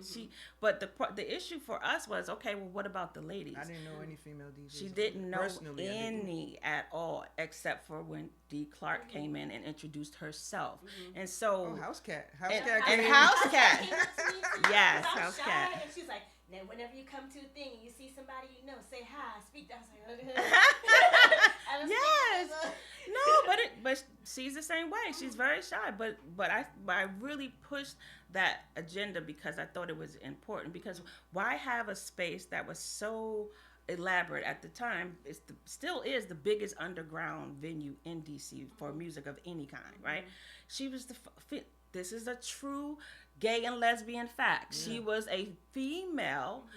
But the issue for us was, okay, well, what about the ladies? I didn't know any female DJs. She didn't know Personally, I didn't. any at all, except for when Dee Clark came in and introduced herself. And Oh, so, House Cat. and, Cat and came. House House Cat. came up to me, too, Yes, 'cause I'm House shy, Cat. And she's like, now whenever you come to a thing and you see somebody you know, say hi, speak. I was like, okay. I don't speak Yes. to them. No, but she's the same way. She's very shy. But I really pushed that agenda because I thought it was important. Because why have a space that was so elaborate at the time? Still is the biggest underground venue in DC for music of any kind, right? She was this is a true gay and lesbian fact. She was a female.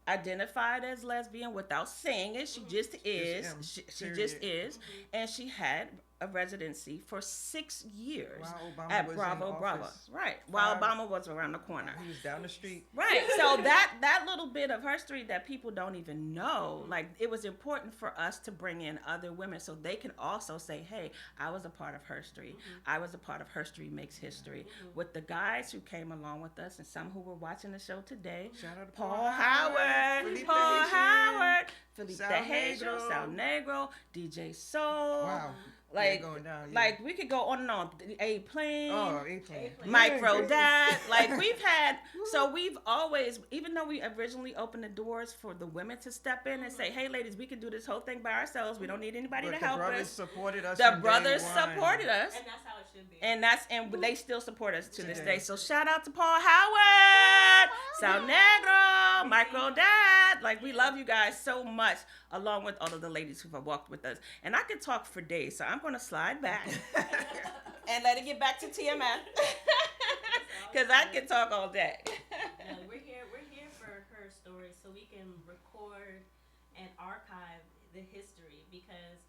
Identified as lesbian without saying it. She just is. M, She period. just is. And she had a residency for 6 years While Obama at was Bravo in Bravo. office. Right. While Five- Obama was around the corner. He was down the street. Right. So that little bit of her story that people don't even know, like it was important for us to bring in other women so they can also say, hey, I was a part of her story. I was a part of Her Story Makes History. With the guys who came along with us and some who were watching the show today. Shout out to Paul Howard, Felipe Paul Haitian, Howard, Felipe Sal Haitian, Negro. Sal Negro, DJ Soul. Wow. Like, going down. Yeah. like we could go on and on. A-Plane. Oh, A-Plane. Micro Dad. Like we've had, so we've always, even though we originally opened the doors for the women to step in and say, hey ladies, we can do this whole thing by ourselves. We don't need anybody But to the help brothers us. supported us. The from brothers day one. supported us. And that's how it should be. And they still support us to this Today. day. So shout out to Paul Howard, Sal Negro, Micro Dad. Like we love you guys so much, along with all of the ladies who have walked with us. And I could talk for days, so I'm gonna slide back and let it get back to TMF because I can talk all day. No, we're here for her story so we can record and archive the history because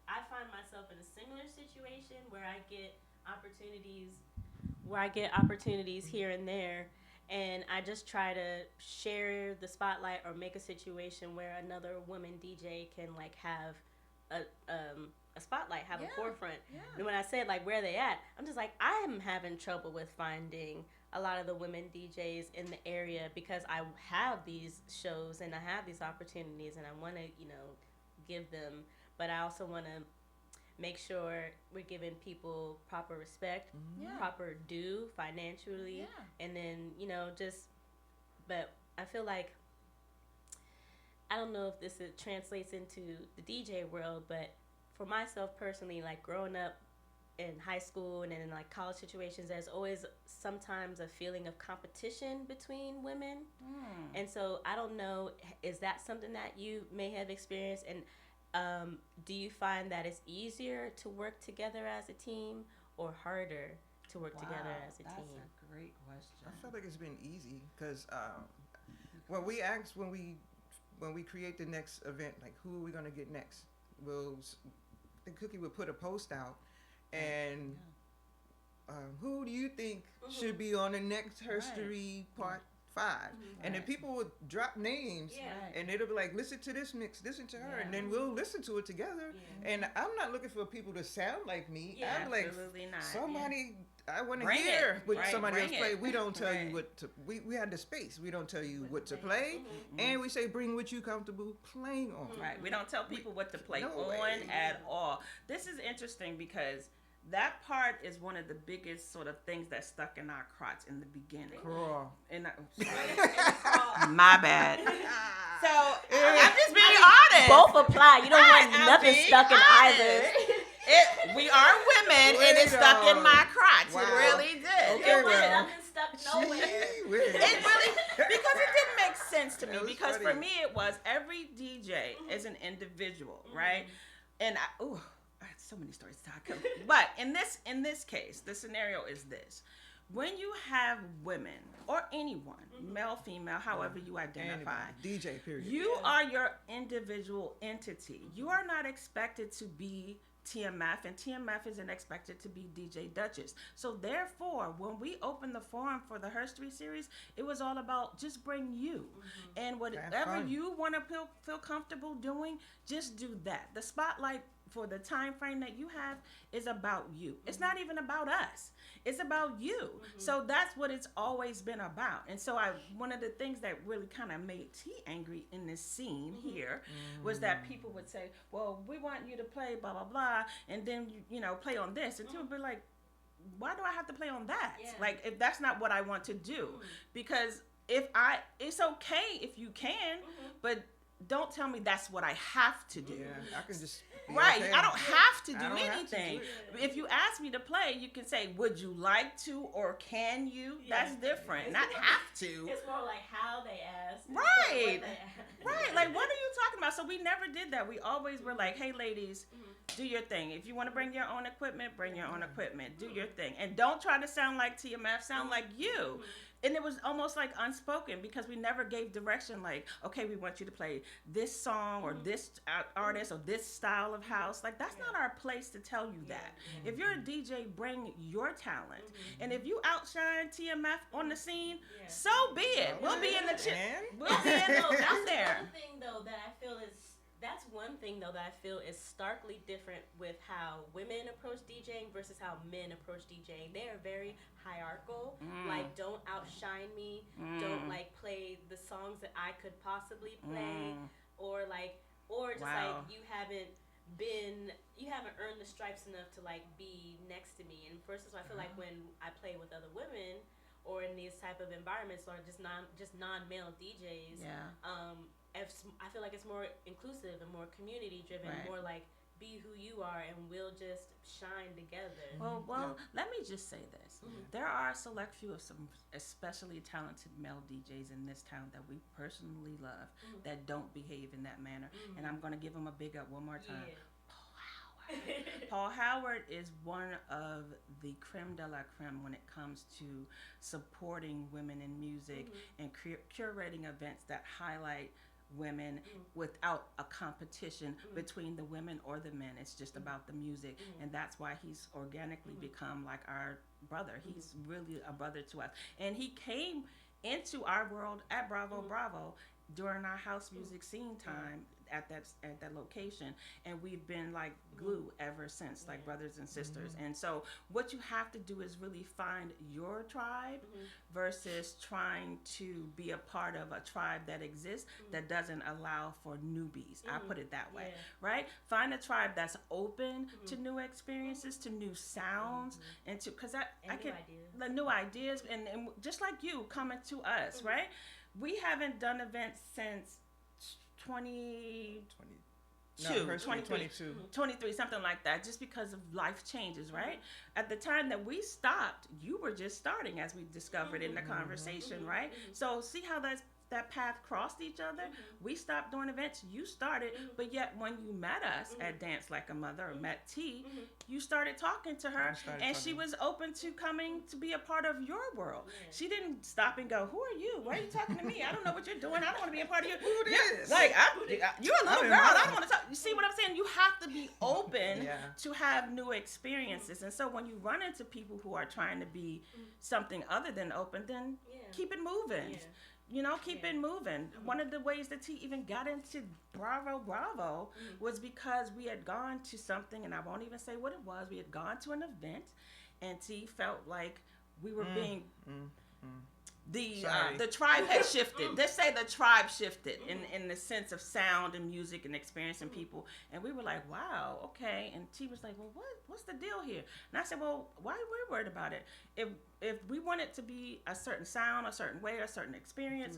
I find myself in a similar situation where I get opportunities here and there, and I just try to share the spotlight or make a situation where another woman DJ can like have a spotlight, have a forefront. And when I said like where they at, I'm just like I am having trouble with finding a lot of the women DJs in the area because I have these shows and I have these opportunities and I want to give them, but I also want to make sure we're giving people proper respect, proper due financially, and then but I feel like I don't know if this translates into the DJ world, but for myself personally, like growing up in high school and in like college situations, there's always sometimes a feeling of competition between women. And so I don't know, is that something that you may have experienced? And do you find that it's easier to work together as a team or harder to work together as a team? That's a great question. I feel like it's been easy because when we create the next event, like who are we gonna get next? The Cookie would put a post out, and who do you think should be on the next Herstory Part 5? And then people would drop names, and it'll be like, listen to this mix, listen to her, and then we'll listen to it together. And I'm not looking for people to sound like me. I'm like, Absolutely not. somebody, I want to Bring hear it. what Right, somebody else bring play. it. We don't tell Right. you what to, we had the space. We don't tell you what to play. And we say, bring what you comfortable playing on. Right. We don't tell people what to play No on way. at all. This is interesting because that part is one of the biggest sort of things that stuck in our crotch in the beginning. Crawl. And my bad. So I'm just being honest. Both apply. You don't want I'm nothing being stuck in honest. either. We are women, and it stuck in my crotch. Wow. It really did. Okay, It wasn't well. nothing stuck nowhere. It really, because it didn't make sense to me. That was Because for funny. me, it was every DJ is an individual, right? And so many stories to tell. But in this case, the scenario is this: when you have women or anyone, male, female, however you identify, Anybody. DJ, period. you are your individual entity. You are not expected to be TMF, and TMF isn't expected to be DJ Duchess. So therefore, when we opened the forum for the Herstory series, it was all about just bring you. And whatever you want to feel comfortable doing, just do that. The spotlight for the time frame that you have is about you. It's not even about us. It's about you. So that's what it's always been about. And so one of the things that really kind of made T angry in this scene here was that people would say, well, we want you to play blah, blah, blah, and then, you know, play on this. And people would be like, why do I have to play on that? Yeah. Like, if that's not what I want to do. Because it's okay if you can, but don't tell me that's what I have to do. Yeah, I can just be Right, okay. I don't have to do I don't have to anything. do If you ask me to play, you can say, would you like to or can you? That's different. Not have to. It's more like how they ask. Right. Right, like what are you talking about? So we never did that. We always were like, hey ladies, do your thing. If you want to bring your own equipment, bring your own equipment. Do your thing. And don't try to sound like TMF, sound like you. And it was almost like unspoken because we never gave direction like, okay, we want you to play this song or this artist or this style of house. Like, that's not our place to tell you that. If you're a DJ, bring your talent. And if you outshine TMF on the scene, so be it. We'll be in the we'll be in out there. That's one thing though that I feel is starkly different with how women approach DJing versus how men approach DJing. They are very hierarchical. Like, don't outshine me. Don't like play the songs that I could possibly play, or just like you haven't earned the stripes enough to like be next to me. And versus, I feel like when I play with other women or in these type of environments or just non-male DJs, I feel like it's more inclusive and more community driven, more like be who you are and we'll just shine together. Well, let me just say this. There are a select few of some especially talented male DJs in this town that we personally love that don't behave in that manner. And I'm going to give them a big up one more time. Paul Howard is one of the creme de la creme when it comes to supporting women in music and curating events that highlight women without a competition between the women or the men. It's just about the music, and that's why he's organically become like our brother. He's really a brother to us, and he came into our world at Bravo Bravo during our house music scene time at that location, and we've been like glue ever since, like brothers and sisters. And so what you have to do is really find your tribe versus trying to be a part of a tribe that exists that doesn't allow for newbies. I put it that way, right? Find a tribe that's open to new experiences, to new sounds, and to new ideas, and just like you coming to us, right? We haven't done events since 23, something like that, just because of life changes, right? At the time that we stopped, you were just starting, as we discovered in the conversation, right? So see how that path crossed each other? We stopped doing events, you started, but yet when you met us at Dance Like a Mother or met T, you started talking to her, and she was open to coming to be a part of your world. She didn't stop and go, who are you? Why are you talking to me? I don't know what you're doing. I don't want to be a part of you. Who this? Like, you're a little girl. I don't want to talk. You see what I'm saying? You have to be open to have new experiences. And so when you run into people who are trying to be something other than open, then keep it moving. You know, keep it moving. One of the ways that T even got into Bravo was because we had gone to something, and I won't even say what it was. We had gone to an event, and T felt like we were being... The tribe had shifted. Let's say the tribe shifted in the sense of sound and music and experiencing people. And we were like, wow, okay. And T was like, well, what's the deal here? And I said, well, why are we worried about it? If we want it to be a certain sound, a certain way, a certain experience,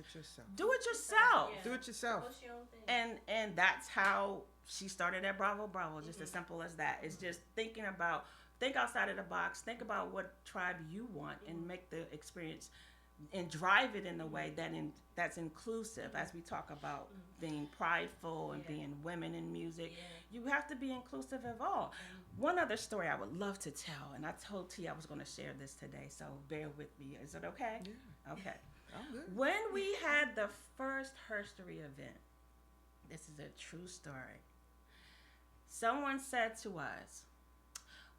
do it yourself. Do it yourself. What's your own thing? And that's how she started at Bravo Bravo, just as simple as that. It's just think outside of the box, think about what tribe you want, and make the experience and drive it in a way that's inclusive, as we talk about being prideful and being women in music. You have to be inclusive of all. One other story I would love to tell, and I told T I was going to share this today, so bear with me. Is it okay? Yeah. Okay. I'm good. When we had the first Herstory event, this is a true story. Someone said to us,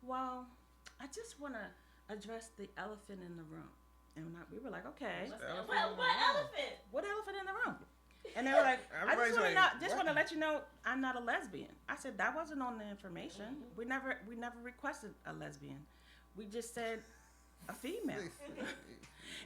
well, I just want to address the elephant in the room. And we were like, okay. What elephant? What elephant in the room? And they were like, I just want to let you know I'm not a lesbian. I said, that wasn't on the information. We never requested a lesbian. We just said a female.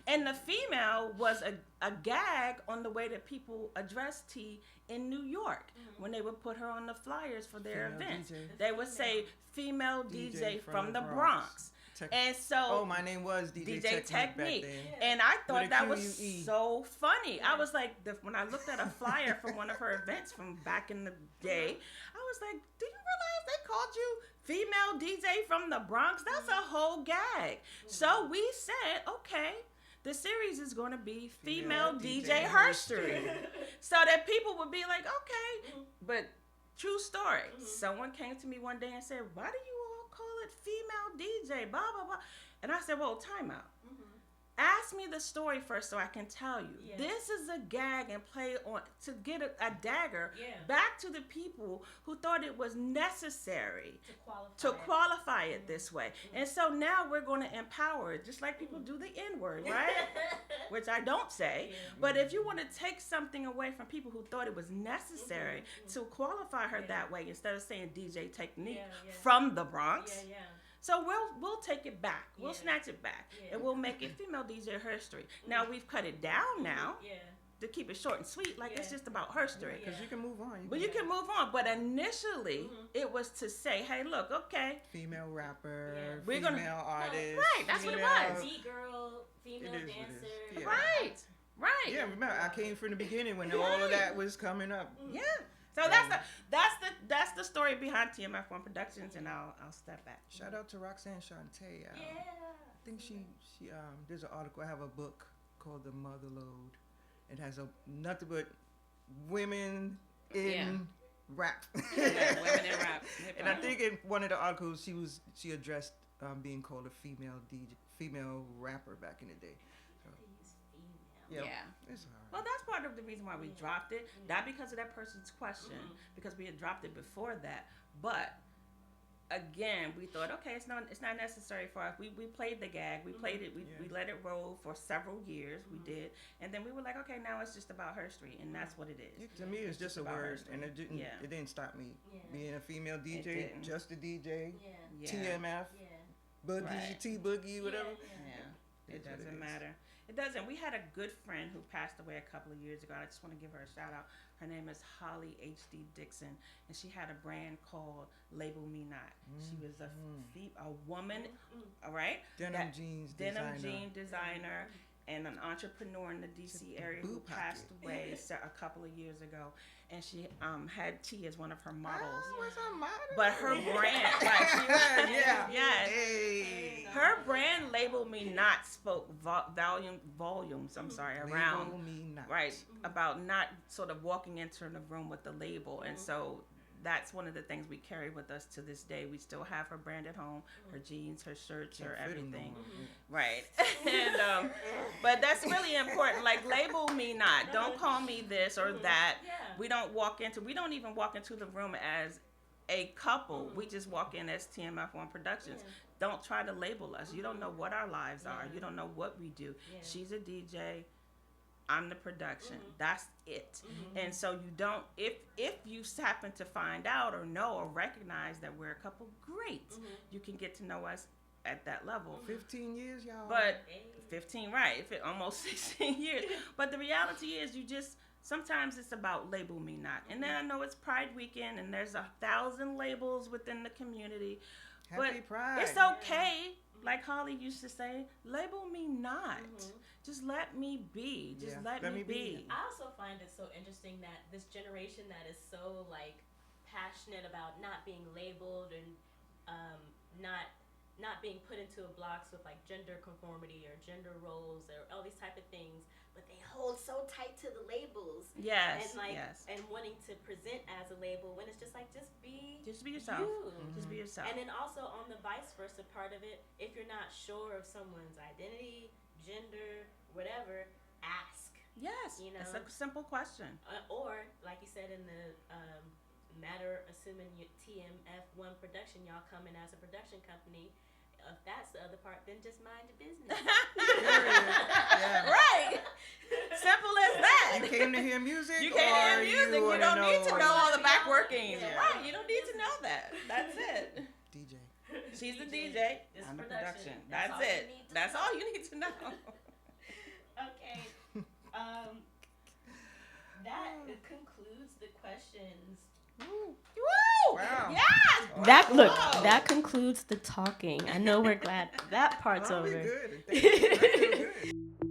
And the female was a gag on the way that people addressed T in New York when they would put her on the flyers for their Female events. DJ. They would say female DJ from the Bronx. And so my name was DJ Technique. back then. And I thought With a that was QUE. so funny. I was like, when I looked at a flyer from one of her events from back in the day, I was like, do you realize they called you female DJ from the Bronx? That's a whole gag. So we said, okay, the series is going to be Female DJ Herstory. So that people would be like, okay. But true story. Someone came to me one day and said, why do you all call it female DJ? Blah, blah, blah. And I said, well, time out. Ask me the story first so I can tell you. Yeah. This is a gag and play on to get a dagger Yeah. back to the people who thought it was necessary To to qualify it this way. And so now we're going to empower it, just like people do the N-word, right? Which I don't say. Yeah. But if you want to take something away from people who thought it was necessary to qualify her that way, instead of saying DJ Technique from the Bronx, Yeah. so we'll take it back. We'll Yeah. snatch it back, Yeah. and we'll make it female DJ Herstory. Now we've cut it down now Yeah. to keep it short and sweet, like it's Yeah. just about Herstory. Because you can move on. But you can move on. But initially, it was to say, hey, look, okay, Female rapper, Yeah. We're female gonna- artist. Right, that's what it female- was. D-girl, female It is what it dancer. is. Yeah. right. Yeah, remember, I came from the beginning when all of that was coming up. Yeah. So that's the story behind TMF1 Productions, and I'll step back. Shout out to Roxanne Shante. Yeah. I think she there's an article. I have a book called The Mother Load. It has nothing but women in rap. Yeah, women in rap. And I think in one of the articles she addressed being called a female rapper back in the day. He's female. Yeah. It's hard. Well, that's part of the reason why we dropped it. Not because of that person's question, because we had dropped it before that. But again, we thought, okay, it's not necessary for us. We played the gag. We played it. We let it roll for several years. We did, and then we were like, okay, now it's just about Herstory, and that's what it is. To me, it's just a about word, Herstory. and it didn't stop me Yeah. being a female DJ, didn't. just a DJ, Yeah. Yeah. TMF, Yeah. Boogie, Right. T Boogie, whatever. Yeah. It It's what it doesn't is. matter. It doesn't. We had a good friend who passed away a couple of years ago. I just want to give her a shout out. Her name is Holly H.D. Dixon, and she had a brand called Label Me Not. She was a woman, all right? Denim jeans Denim designer. jean designer and an entrepreneur in the D.C. area who boot passed pocket. away a couple of years ago. And she had T as one of her models. What's her model? But her brand, right? She was, Yeah. yes. Hey. Her brand Label Me Not spoke volumes. I'm sorry, around Label me not. right about not sort of walking into the room with the label, and so that's one of the things we carry with us to this day. We still have her brand at home, her jeans, her shirts, her Can't fit 'em no everything. more. Right. And but that's really important. Like, label me not. Don't call me this or that. Yeah. We don't even walk into the room as a couple. We just walk in as TMF1 Productions. Don't try to label us. You don't know what our lives are. You don't know what we do. Yeah. She's a DJ. I'm the production. That's it. And so you don't, if you happen to find out or know or recognize that we're a couple, great. You can get to know us at that level. 15 years, y'all. But 15, right? Almost 16 years. But the reality is, sometimes it's about label me not. And then I know it's Pride Weekend, and there's 1,000 labels within the community. Happy But Pride. it's okay. Like Holly used to say, label me not. Just let me be. Just let me be. I also find it so interesting that this generation that is so like passionate about not being labeled and not not being put into a box with like gender conformity or gender roles or all these type of things, but they hold so tight to the labels. Yes. And like yes. and wanting to present as a label when it's just like just be yourself. you. Just be yourself. And then also on the vice versa part of it, if you're not sure of someone's identity, gender, whatever, ask. Yes. You know? It's a simple question. Or like you said in the matter, assuming you TMF1 production, y'all come in as a production company. If that's the other part, then just mind your business. Yeah. Right. Simple as that. You came to hear music. You can't or hear music. You wanna don't need to know all the back workings. Yeah. Right. You don't need to know that. That's it. DJ. She's the DJ. It's I'm the production. production. That's That's all you it. need to That's know. all you need to know. Okay. That concludes the questions. Woo! Wow. Yes. That look. Wow. That concludes the talking. I know we're glad that part's I'll be over. good. I feel good.